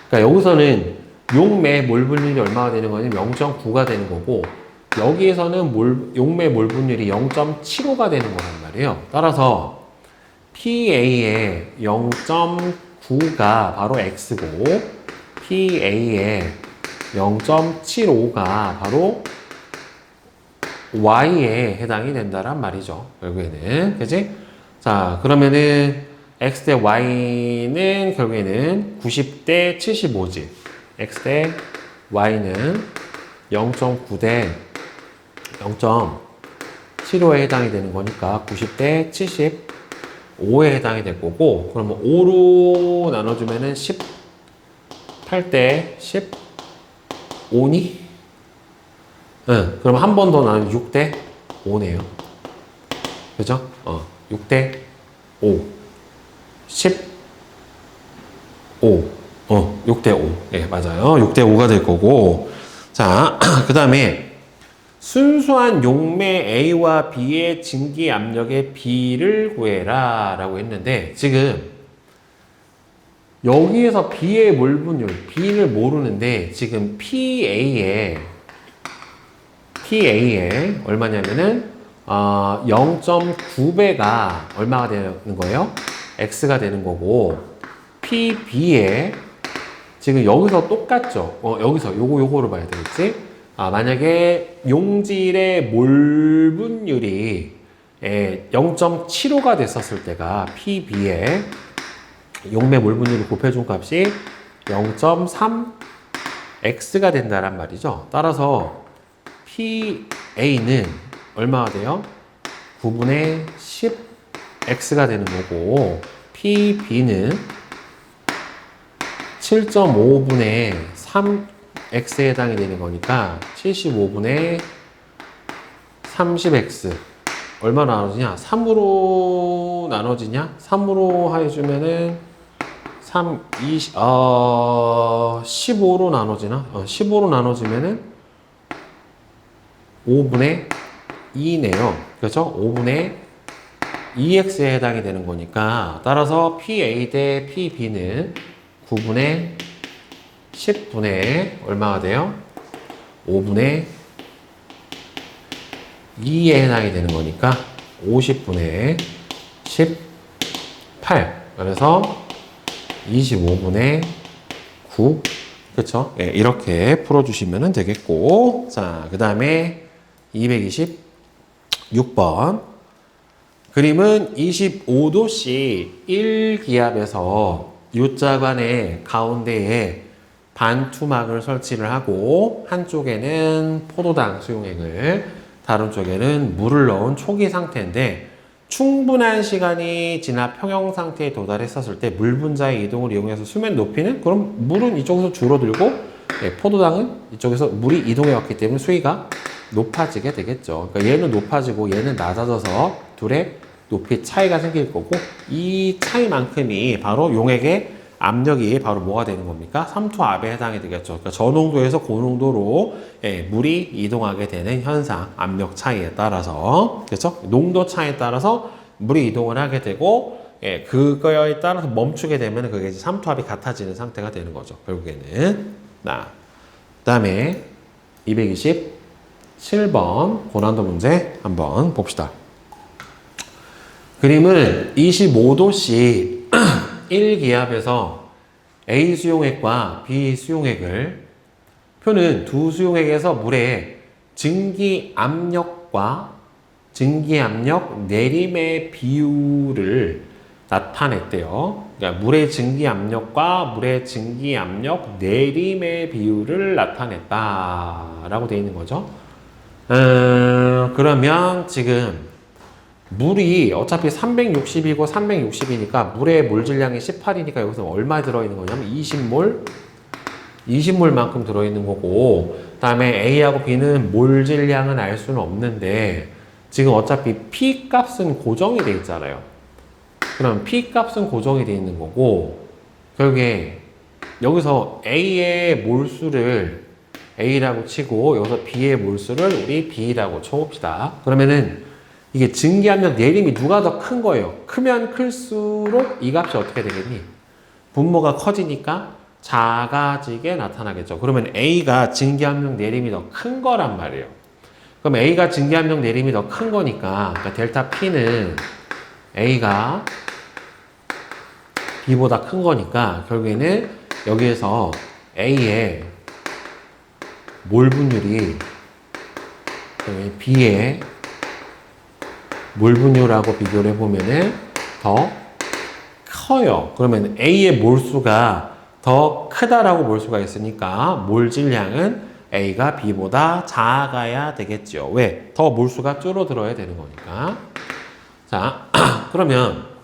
그러니까 여기서는 용매 몰분율이 얼마가 되는 거냐면 0.9가 되는 거고, 여기에서는 용매 몰 분율이 0.75가 되는 거란 말이에요. 따라서 PA의 0.9가 바로 X고 PA의 0.75가 바로 Y에 해당이 된다란 말이죠. 결국에는. 그치? 자, 그러면은 X 대 Y는 결국에는 90대 75지. X 대 Y는 0.9 대 0.75에 해당이 되는 거니까 90대 75에 해당이 될 거고, 그러면 5로 나눠주면은 18대 15니? 응, 그럼 한 번 더 나누면 6대 5네요. 그죠? 6대 5. 15. 6대 5. 예, 맞아요. 6대 5가 될 거고. 자, 그 다음에 순수한 용매 A와 B의 증기 압력의 B를 구해라 라고 했는데, 지금 여기에서 B의 몰분율, B를 모르는데, 지금 PA에 얼마냐면은 0.9배가 얼마가 되는 거예요? X가 되는 거고, PB에 지금 여기서 똑같죠? 여기서 요거를 봐야 되겠지? 만약에 용질의 몰분율이 0.75가 됐었을 때가 PB에 용매 몰분율을 곱해준 값이 0.3X가 된다란 말이죠. 따라서 PA는 얼마가 돼요? 9분의 10X가 되는 거고, PB는 7.5분의 3X에 해당이 되는 거니까 75분의 30X. 얼마 나눠지냐? 3으로 나눠지냐? 3으로 해주면은 15로 나눠지나? 15로 나눠지면은 5분의 2네요. 그렇죠? 5분의 2x에 해당이 되는 거니까, 따라서 PA 대 PB는 9분의 10분의 얼마가 돼요? 5분의 2에 해당이 되는 거니까 50분의 18. 그래서 25분의 9. 그쵸? 네, 이렇게 풀어주시면 되겠고. 자, 그 다음에 226번. 그림은 25도씨 1기압에서 U자관의 가운데에 반투막을 설치를 하고, 한쪽에는 포도당 수용액을, 다른 쪽에는 물을 넣은 초기 상태인데, 충분한 시간이 지나 평형 상태에 도달했었을 때 물 분자의 이동을 이용해서 수면 높이는, 그럼 물은 이쪽에서 줄어들고, 포도당은 이쪽에서 물이 이동해 왔기 때문에 수위가 높아지게 되겠죠. 그러니까 얘는 높아지고 얘는 낮아져서 둘의 높이 차이가 생길 거고, 이 차이만큼이 바로 용액의 압력이 바로 뭐가 되는 겁니까? 삼투압에 해당이 되겠죠. 그러니까 저농도에서 고농도로 물이 이동하게 되는 현상, 압력 차이에 따라서, 그렇죠? 농도 차이에 따라서 물이 이동을 하게 되고, 그거에 따라서 멈추게 되면 그게 이제 삼투압이 같아지는 상태가 되는 거죠. 결국에는. 그 다음에 227번 고난도 문제 한번 봅시다. 그림은 25도씨 1기압에서 A 수용액과 B 수용액을, 표는 두 수용액에서 물의 증기 압력과 증기 압력 내림의 비율을 나타냈대요. 그러니까 물의 증기 압력과 물의 증기 압력 내림의 비율을 나타냈다라고 되어 있는 거죠. 그러면 지금 물이 어차피 360이고 360이니까 물의 몰질량이 18이니까 여기서 얼마 들어있는 거냐면 20몰만큼 들어있는 거고, 그 다음에 A하고 B는 몰질량은 알 수는 없는데, 지금 어차피 P 값은 고정이 돼 있잖아요. 그럼 P 값은 고정이 돼 있는 거고, 결국에 여기서 A의 몰수를 A라고 치고, 여기서 B의 몰수를 우리 B라고 쳐봅시다. 그러면은 이게 증기압력 내림이 누가 더 큰 거예요? 크면 클수록 이 값이 어떻게 되겠니? 분모가 커지니까 작아지게 나타나겠죠. 그러면 A가 증기압력 내림이 더 큰 거란 말이에요. 그럼 A가 증기압력 내림이 더 큰 거니까, 그러니까 델타 P는 A가 B보다 큰 거니까 결국에는 여기에서 A의 몰 분율이 B의 몰 분율하고 비교를 해보면은 더 커요. 그러면 A의 몰수가 더 크다라고 볼 수가 있으니까 몰 질량은 A가 B보다 작아야 되겠죠. 왜? 더 몰수가 줄어들어야 되는 거니까. 자, 그러면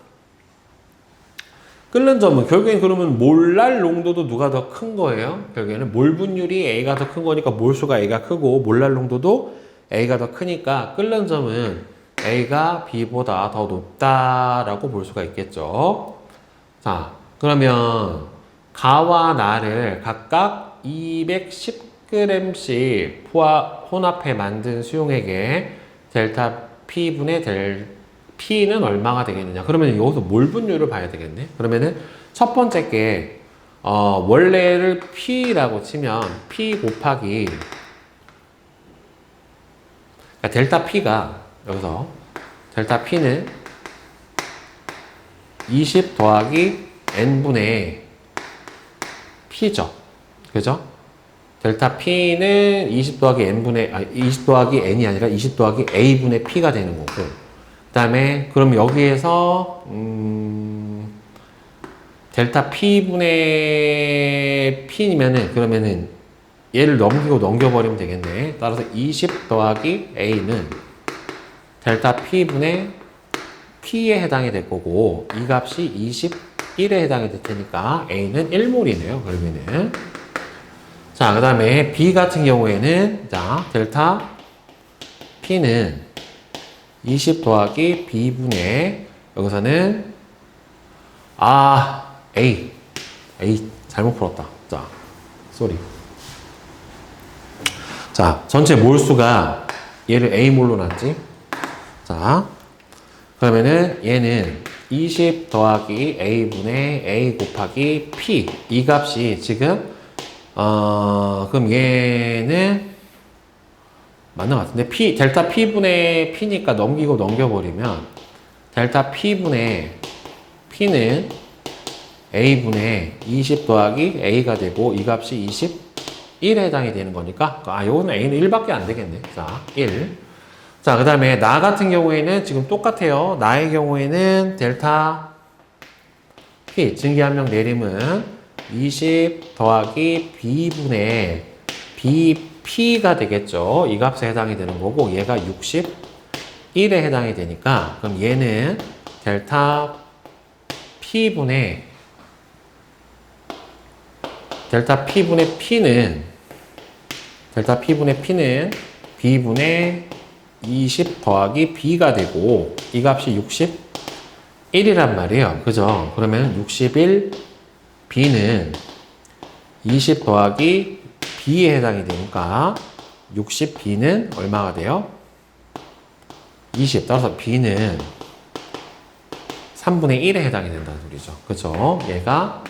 끓는 점은 결국엔 그러면 몰랄 농도도 누가 더 큰 거예요? 결국에는 몰 분율이 A가 더 큰 거니까 몰수가 A가 크고 몰랄 농도도 A가 더 크니까 끓는 점은 A가 B보다 더 높다라고 볼 수가 있겠죠. 자, 그러면 가와 나를 각각 210g씩 혼합해 만든 수용액에 델타 P분의 P는 얼마가 되겠느냐. 그러면 여기서 몰 분율을 봐야 되겠네. 그러면은 첫 번째 게 원래를 P라고 치면 P 곱하기 그러니까 델타 P가 여기서 델타 P는 20 더하기 N분의 P죠. 그죠? 델타 P는 20 더하기 N분의, 20 더하기 N이 아니라 20 더하기 A분의 P가 되는 거고. 그 다음에, 그럼 여기에서, 델타 P분의 P면은, 그러면은 얘를 넘겨버리면 되겠네. 따라서 20 더하기 A는 델타 P분의 P에 해당이 될 거고, 이 값이 21에 해당이 될 테니까 A는 1몰이네요. 그러면은. 자, 그 다음에 B 같은 경우에는, 자, 델타 P는 20 더하기 B분의, 여기서는, A 잘못 풀었다. 자, 쏘리. 자, 전체 몰수가 얘를 A몰로 놨지? 자, 그러면은 얘는 20 더하기 A분의 A 곱하기 P. 이 값이 지금, 그럼 얘는, 맞는 것 같은데, 델타 P분의 P니까 넘겨버리면, 델타 P분의 P는 A분의 20 더하기 A가 되고, 이 값이 21에 해당이 되는 거니까, 요거는 A는 1밖에 안 되겠네. 자, 1. 자, 그 다음에 나 같은 경우에는 지금 똑같아요. 나의 경우에는 델타 P, 증기압력 내림은 20 더하기 B분의 BP가 되겠죠. 이 값에 해당이 되는 거고, 얘가 61에 해당이 되니까, 그럼 얘는 델타 P분의 P는 B분의 20 더하기 B가 되고, 이 값이 61이란 말이에요. 그죠? 그러면 61 B는 20 더하기 B에 해당이 되니까 60 B는 얼마가 돼요? 20. 따라서 B는 3분의 1에 해당이 된다는 소리죠. 그죠? 얘가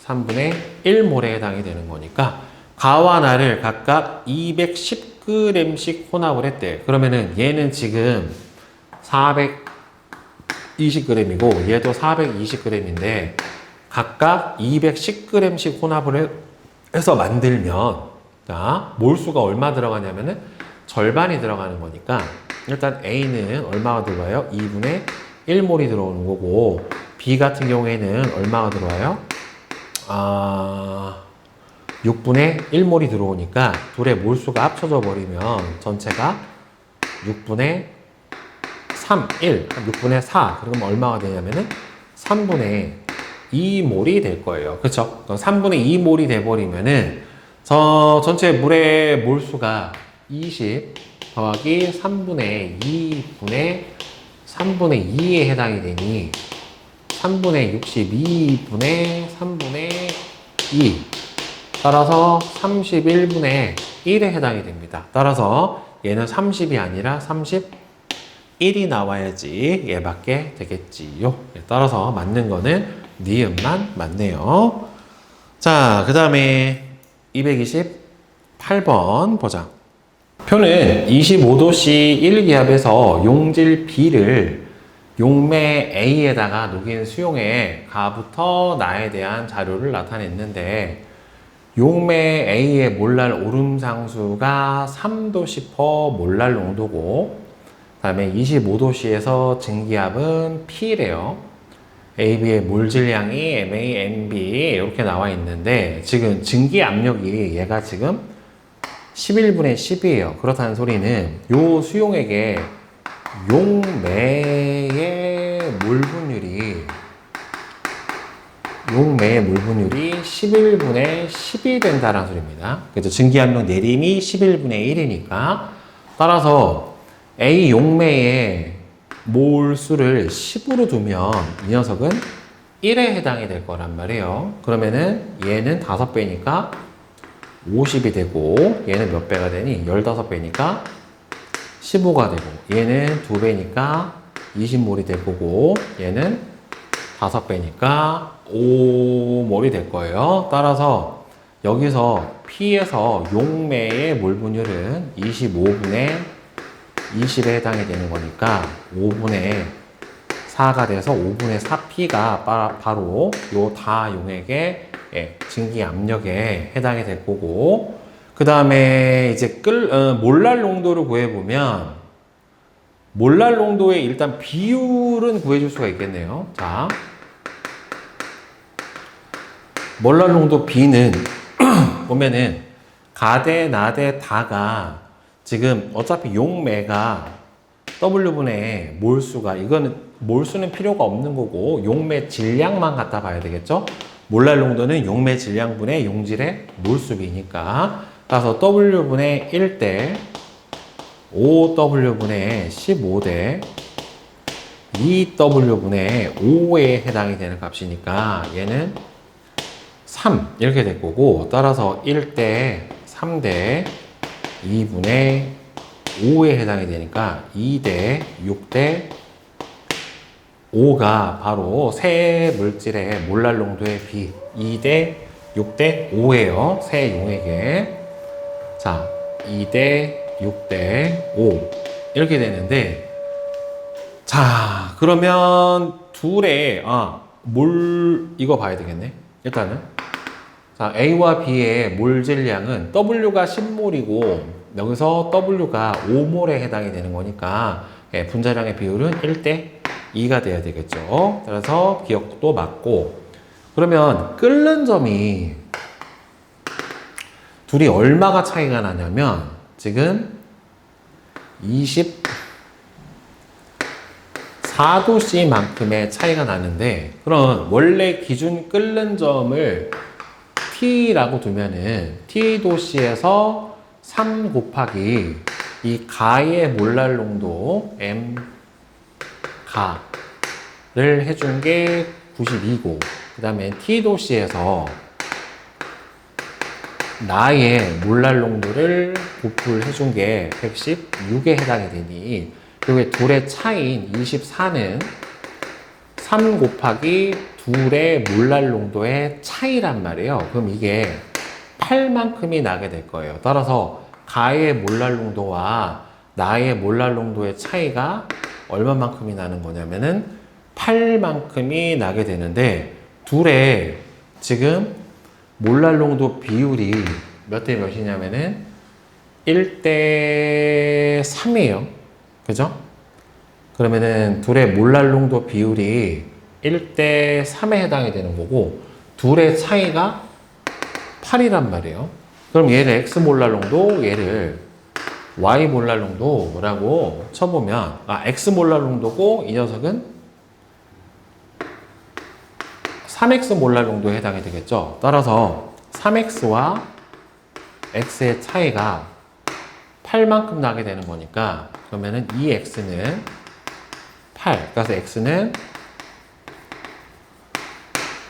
3분의 1몰에 해당이 되는 거니까 가와 나를 각각 210g씩 혼합을 했대. 그러면은 얘는 지금 420g이고 얘도 420g인데 각각 210g씩 혼합을 해서 만들면, 자, 몰수가 얼마 들어가냐면은 절반이 들어가는 거니까 일단 A는 얼마가 들어와요? 2분의 1몰이 들어오는 거고, B 같은 경우에는 얼마가 들어와요? 6분의 1몰이 들어오니까 둘의 몰수가 합쳐져 버리면 전체가 6분의 3, 1, 6분의 4. 그럼 얼마가 되냐면은 3분의 2몰이 될 거예요. 그쵸? 3분의 2몰이 돼버리면은 전체 물의 몰수가 20 더하기 3분의 2분의 3분의 2에 해당이 되니 3분의 62분의 3분의 2. 따라서 31분의 1에 해당이 됩니다. 따라서 얘는 30이 아니라 31이 나와야지 얘밖에 되겠지요. 따라서 맞는 거는 니은만 맞네요. 자, 그 다음에 228번 보자. 표는 25도씨 1기압에서 용질 B를 용매 A에다가 녹인 수용의 가부터 나에 대한 자료를 나타냈는데, 용매 A의 몰랄 오름상수가 3도씨/, 몰랄 농도고, 그 다음에 25도씨에서 증기압은 P래요. AB의 몰질량이 MA, MB 이렇게 나와 있는데, 지금 증기 압력이 얘가 지금 11분의 10이에요. 그렇다는 소리는 요 수용액의 용매의 몰 분율이 11분의 10이 된다는 소리입니다. 그래서 증기압력 내림이 11분의 1이니까, 따라서 A 용매의 몰수를 10으로 두면 이 녀석은 1에 해당이 될 거란 말이에요. 그러면은 얘는 5배니까 50이 되고, 얘는 몇 배가 되니? 15배니까 15가 되고, 얘는 2배니까 20몰이 될 거고, 얘는 5배니까 5몰이 될 거예요. 따라서 여기서 P에서 용매의 몰 분율은 25분의 20에 해당이 되는 거니까 5분의 4가 돼서 5분의 4P가 바로 요 다용액의 증기 압력에 해당이 될 거고, 그 다음에 이제 몰랄 농도를 구해보면, 몰랄 농도의 일단 비율은 구해줄 수가 있겠네요. 자, 몰랄 농도 B는 보면은 가대, 나대, 다가 지금 어차피 용매가 W분의 몰수가, 이거는 몰수는 필요가 없는 거고 용매 질량만 갖다 봐야 되겠죠? 몰랄 농도는 용매 질량분의 용질의 몰수비니까, 따라서 W분의 1대 5W분의 15대 2W분의 5에 해당이 되는 값이니까 얘는 3 이렇게 될 거고, 따라서 1대 3대 2분의 5에 해당이 되니까 2대 6대 5가 바로 세 물질의 몰랄 농도의 비 2대 6대 5예요. 세 용액에. 자, 2대 6대 5 이렇게 되는데, 자, 그러면 둘의 이거 봐야 되겠네. 일단은 자, A와 B의 몰질량은 W가 10몰이고 여기서 W가 5몰에 해당이 되는 거니까 분자량의 비율은 1대 2가 돼야 되겠죠. 그래서 기억도 맞고, 그러면 끓는 점이 둘이 얼마가 차이가 나냐면 지금 24도씨만큼의 차이가 나는데, 그럼 원래 기준 끓는 점을 T라고 두면은 T도씨에서 3 곱하기 이 가의 몰랄 농도 M 가를 해준 게 92고, 그 다음에 T도씨에서 나의 몰랄 농도를 곱을 해준 게 116에 해당이 되니, 그리고 둘의 차이인 24는 3 곱하기 둘의 몰랄 농도의 차이란 말이에요. 그럼 이게 8만큼이 나게 될 거예요. 따라서 가의 몰랄 농도와 나의 몰랄 농도의 차이가 얼마만큼이 나는 거냐면은 8만큼이 나게 되는데, 둘의 지금 몰랄 농도 비율이 몇 대 몇이냐면은 1대 3이에요. 그죠? 그러면은 둘의 몰랄 농도 비율이 1대 3에 해당이 되는 거고, 둘의 차이가 8이란 말이에요. 그럼 얘를 X 몰랄 농도, 얘를 Y 몰랄 농도라고 쳐보면, X 몰랄 농도고 이 녀석은 3X 몰랄 농도에 해당이 되겠죠. 따라서 3X와 X의 차이가 8만큼 나게 되는 거니까, 그러면은 이 X는 8, 그래서 X는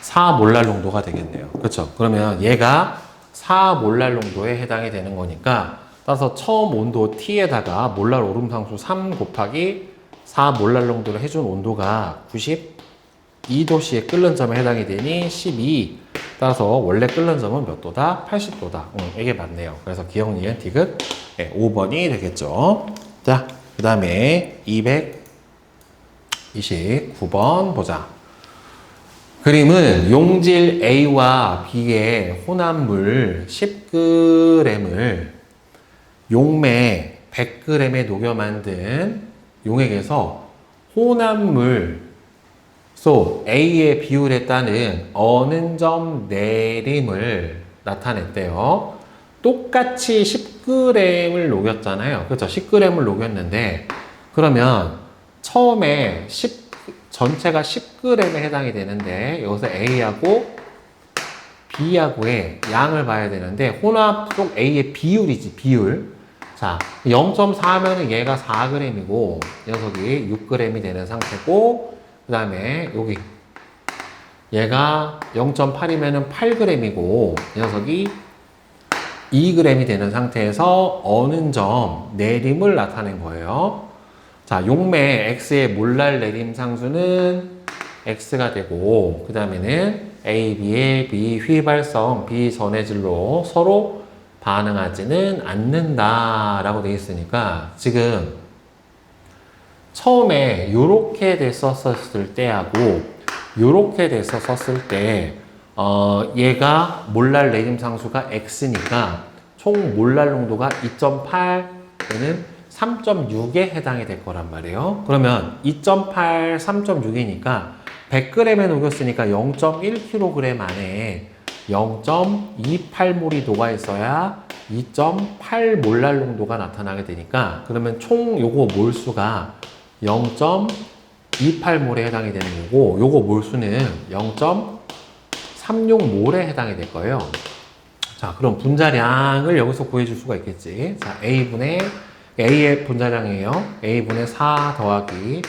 4 몰랄 농도가 되겠네요. 그렇죠? 그러면 얘가 4 몰랄 농도에 해당이 되는 거니까, 따라서 처음 온도 T에다가 몰랄 오름상수 3 곱하기 4 몰랄 농도를 해준 온도가 92도씨의 끓는 점에 해당이 되니 12. 따라서 원래 끓는 점은 몇 도다? 80도다. 이게 맞네요. 그래서 기억, 니은, 디귿 네, 5번이 되겠죠. 자, 그 다음에 229번 보자. 그림은 용질 A와 B의 혼합물 10g을 용매 100g에 녹여 만든 용액에서 혼합물소 A의 비율에 따른 어는 점 내림을 나타냈대요. 똑같이 10g을 녹였잖아요. 그렇죠? 10g을 녹였는데 그러면 처음에 전체가 10g에 해당이 되는데 여기서 A하고 B하고의 양을 봐야 되는데 혼합 속 A의 비율이지, 비율. 자, 0.4면은 얘가 4g이고 녀석이 6g이 되는 상태고 그 다음에 여기 얘가 0.8이면은 8g이고 녀석이 2g이 되는 상태에서 어는 점 내림을 나타낸 거예요. 자, 용매 X의 몰랄 내림 상수는 X가 되고 그 다음에는 A, B의 비휘발성, 비전해질로 서로 반응하지는 않는다 라고 되어 있으니까 지금 처음에 요렇게 됐었을 때하고 요렇게 됐었을 때 얘가 몰랄 내림 상수가 X니까 총 몰랄 농도가 2.8에는 3.6에 해당이 될 거란 말이에요. 그러면 2.8, 3.6이니까 100g에 녹였으니까 0.1kg 안에 0.28몰이 녹아 있어야 2.8 몰랄 농도가 나타나게 되니까 그러면 총 요거 몰수가 0.28몰에 해당이 되는 거고 요거 몰수는 0.36몰에 해당이 될 거예요. 자, 그럼 분자량을 여기서 구해줄 수가 있겠지. 자, A의 분자량이에요. A분의 4 더하기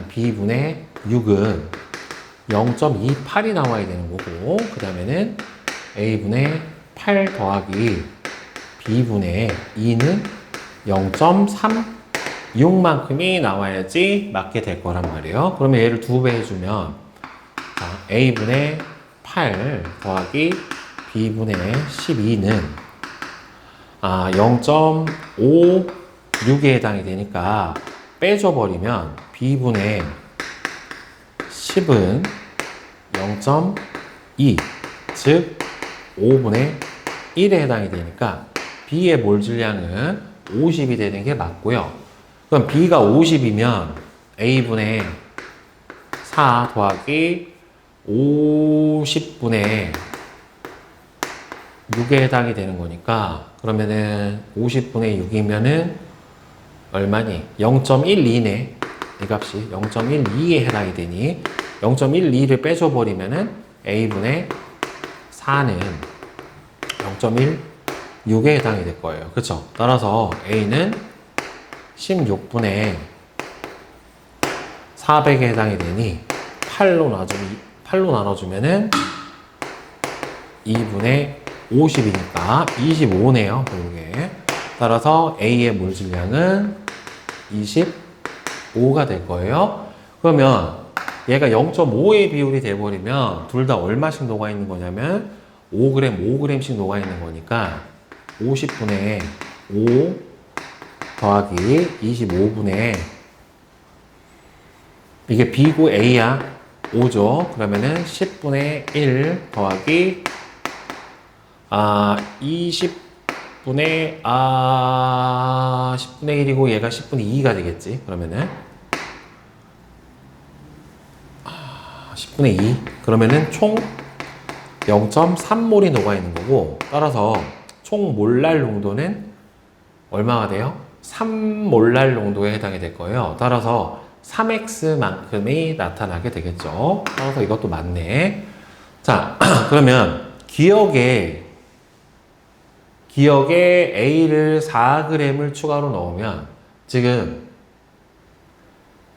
B분의 6은 0.28이 나와야 되는 거고 그 다음에는 A분의 8 더하기 B분의 2는 0.36만큼이 나와야지 맞게 될 거란 말이에요. 그러면 얘를 2배 해주면 A분의 8 더하기 B분의 12는 0.56에 해당이 되니까 빼줘버리면 B분의 10은 0.2, 즉 5분의 1에 해당이 되니까 B의 몰질량은 50이 되는 게 맞고요. 그럼 B가 50이면 A분의 4 더하기 50분의 6에 해당이 되는 거니까 그러면은 50분의 6이면은 얼마니? 0.12네. 이 값이 0.12에 해당이 되니 0.12를 빼줘버리면은 A분의 4는 0.16에 해당이 될 거예요. 그쵸? 따라서 A는 16분의 400에 해당이 되니 8로 나눠주면은 2분의 50이니까 25네요. 결국에. 따라서 A의 몰질량은 25가 될 거예요. 그러면 얘가 0.5의 비율이 돼버리면 둘 다 얼마씩 녹아 있는 거냐면 5g, 5g씩 녹아 있는 거니까 50분의 5 더하기 25분의 이게 B고 A야. 5죠. 그러면은 10분의 1 더하기 10분의 1이고 얘가 10분의 2가 되겠지. 그러면은 10분의 2 그러면은 총 0.3몰이 녹아 있는 거고 따라서 총 몰랄 농도는 얼마가 돼요? 3몰랄 농도에 해당이 될 거예요. 따라서 3x만큼이 나타나게 되겠죠. 따라서 이것도 맞네. 자, 그러면 기억에 A를 4g을 추가로 넣으면 지금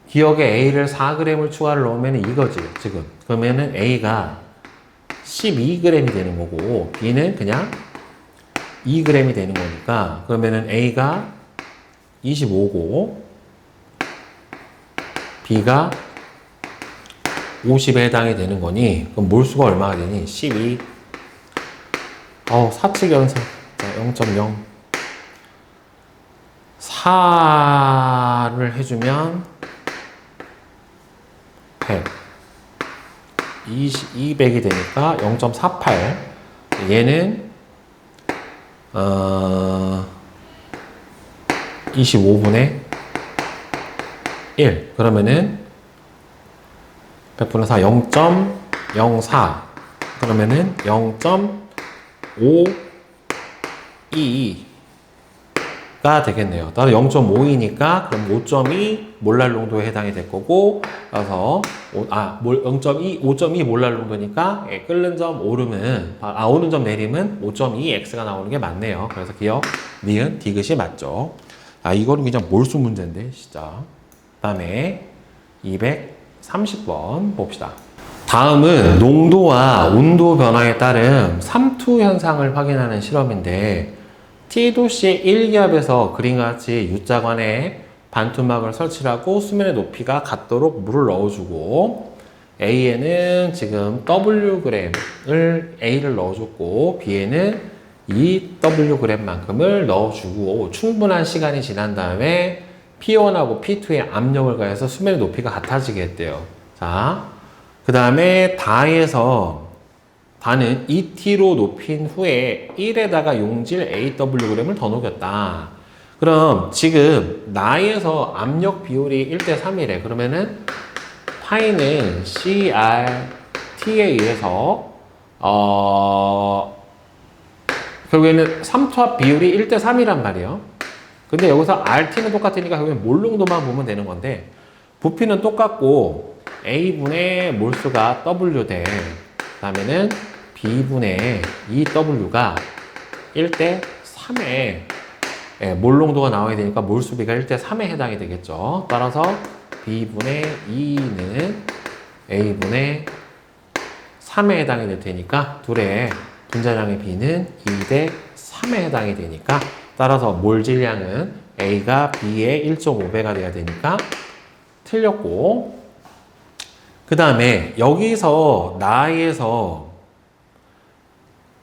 기억에 A를 4g을 추가로 넣으면 이거지 지금. 그러면은 A가 12g이 되는 거고 B는 그냥 2g이 되는 거니까 그러면은 A가 25고 B가 50에 해당이 되는 거니 그럼 몰수가 얼마가 되니? 12 사칙 연산 0.0 4를 해주면 100. 200이 되니까 0.48. 얘는 25분의 1. 그러면은 100분의 4 0.04. 그러면은 0.522가 되겠네요. 따로 0.5이니까 그럼 5.2 몰랄 농도에 해당이 될 거고, 그래서 5.2 몰랄 농도니까 끓는 점 오름은 오는 점 내림은 5.2x가 나오는 게 맞네요. 그래서 기억 니은 디귿이 맞죠. 이거는 그냥 몰수 문제인데 진짜. 그다음에 230번 봅시다. 다음은 농도와 온도 변화에 따른 삼투 현상을 확인하는 실험인데, T도시의 1기압에서 그림과 같이 U자관에 반투막을 설치하고 수면의 높이가 같도록 물을 넣어주고, A에는 지금 Wg을 A를 넣어줬고, B에는 2Wg만큼을 넣어주고, 충분한 시간이 지난 다음에 P1하고 P2에 압력을 가해서 수면의 높이가 같아지게 했대요. 자, 그 다음에 다는 2T로 높인 후에 1에다가 용질 AWg을 더 녹였다. 그럼 지금 나에서 압력 비율이 1대3이래. 그러면은 파이는 CRT에 의해서 결국에는 삼투압 비율이 1대3이란 말이에요. 근데 여기서 RT는 똑같으니까 결국엔 몰농도만 보면 되는 건데, 부피는 똑같고 A분의 몰수가 W 대, 그 다음에는 B분의 2W가 1대3에 몰농도가 나와야 되니까 몰수비가 1대3에 해당이 되겠죠. 따라서 B분의 2는 A분의 3에 해당이 될 테니까 둘의 분자량의 B는 2대3에 해당이 되니까, 따라서 몰 질량은 A가 B의 1.5배가 돼야 되니까 틀렸고, 그 다음에 여기서 나에서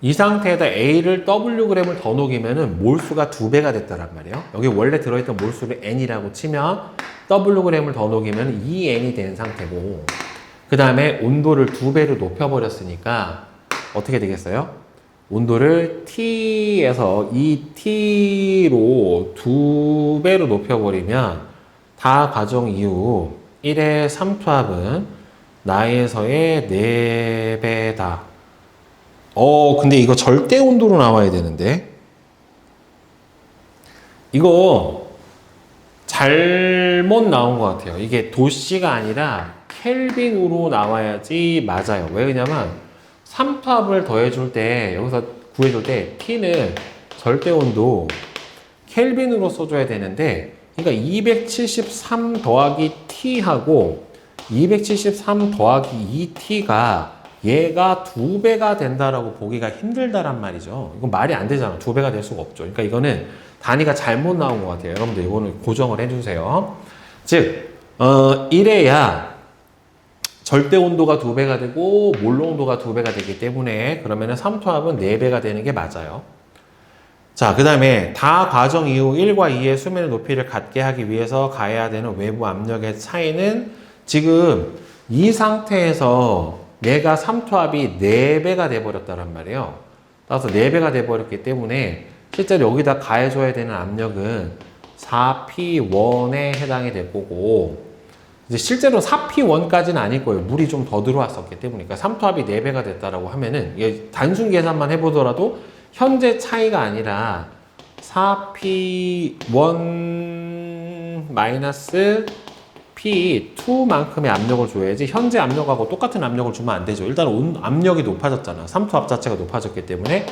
이 상태에다 A를 Wg을 더 녹이면은 몰수가 2배가 됐다란 말이에요. 여기 원래 들어있던 몰수를 N이라고 치면 Wg을 더 녹이면 2N이 된 상태고, 그 다음에 온도를 2배로 높여버렸으니까 어떻게 되겠어요? 온도를 T에서 2T로 2배로 높여버리면 다 과정 이후 1의 삼투압은 나에서의 4배다. 근데 이거 절대 온도로 나와야 되는데, 이거 잘못 나온 것 같아요. 이게 도씨가 아니라 켈빈으로 나와야지 맞아요. 왜냐면 삼투압을 더해줄 때, 여기서 구해줄 때 T는 절대 온도 켈빈으로 써줘야 되는데, 그러니까 273 더하기 T하고 273 더하기 2T가 얘가 2배가 된다라고 보기가 힘들다란 말이죠. 이건 말이 안 되잖아. 2배가 될 수가 없죠. 그러니까 이거는 단위가 잘못 나온 것 같아요. 여러분들 이거는 고정을 해주세요. 즉, 이래야 절대 온도가 2배가 되고 몰 온도가 2배가 되기 때문에, 그러면은 삼투압은 4배가 되는 게 맞아요. 자, 그 다음에 다 과정 이후 1과 2의 수면의 높이를 같게 하기 위해서 가해야 되는 외부 압력의 차이는, 지금 이 상태에서 얘가 삼투압이 4배가 돼버렸다란 말이에요. 따라서 4배가 돼버렸기 때문에 실제로 여기다 가해줘야 되는 압력은 4P1에 해당이 될 거고, 이제 실제로 4P1까지는 아닐 거예요. 물이 좀 더 들어왔었기 때문에. 그러니까 삼투압이 4배가 됐다라고 하면은, 이게 단순 계산만 해보더라도 현재 차이가 아니라 4P1 마이너스 P2만큼의 압력을 줘야지, 현재 압력하고 똑같은 압력을 주면 안 되죠. 일단 압력이 높아졌잖아. 삼투압 자체가 높아졌기 때문에,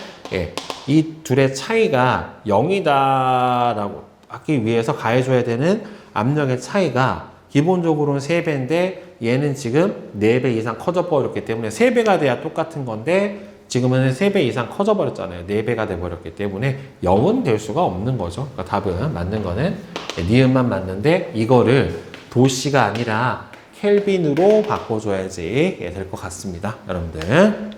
이 둘의 차이가 0이다라고 하기 위해서 가해줘야 되는 압력의 차이가 기본적으로는 3배인데, 얘는 지금 4배 이상 커져버렸기 때문에 3배가 돼야 똑같은 건데, 지금은 3배 이상 커져버렸잖아요. 4배가 돼버렸기 때문에 0은 될 수가 없는 거죠. 그러니까 답은 맞는 거는 니은만 맞는데, 이거를 도씨가 아니라 켈빈으로 바꿔줘야지 될 것 같습니다. 여러분들.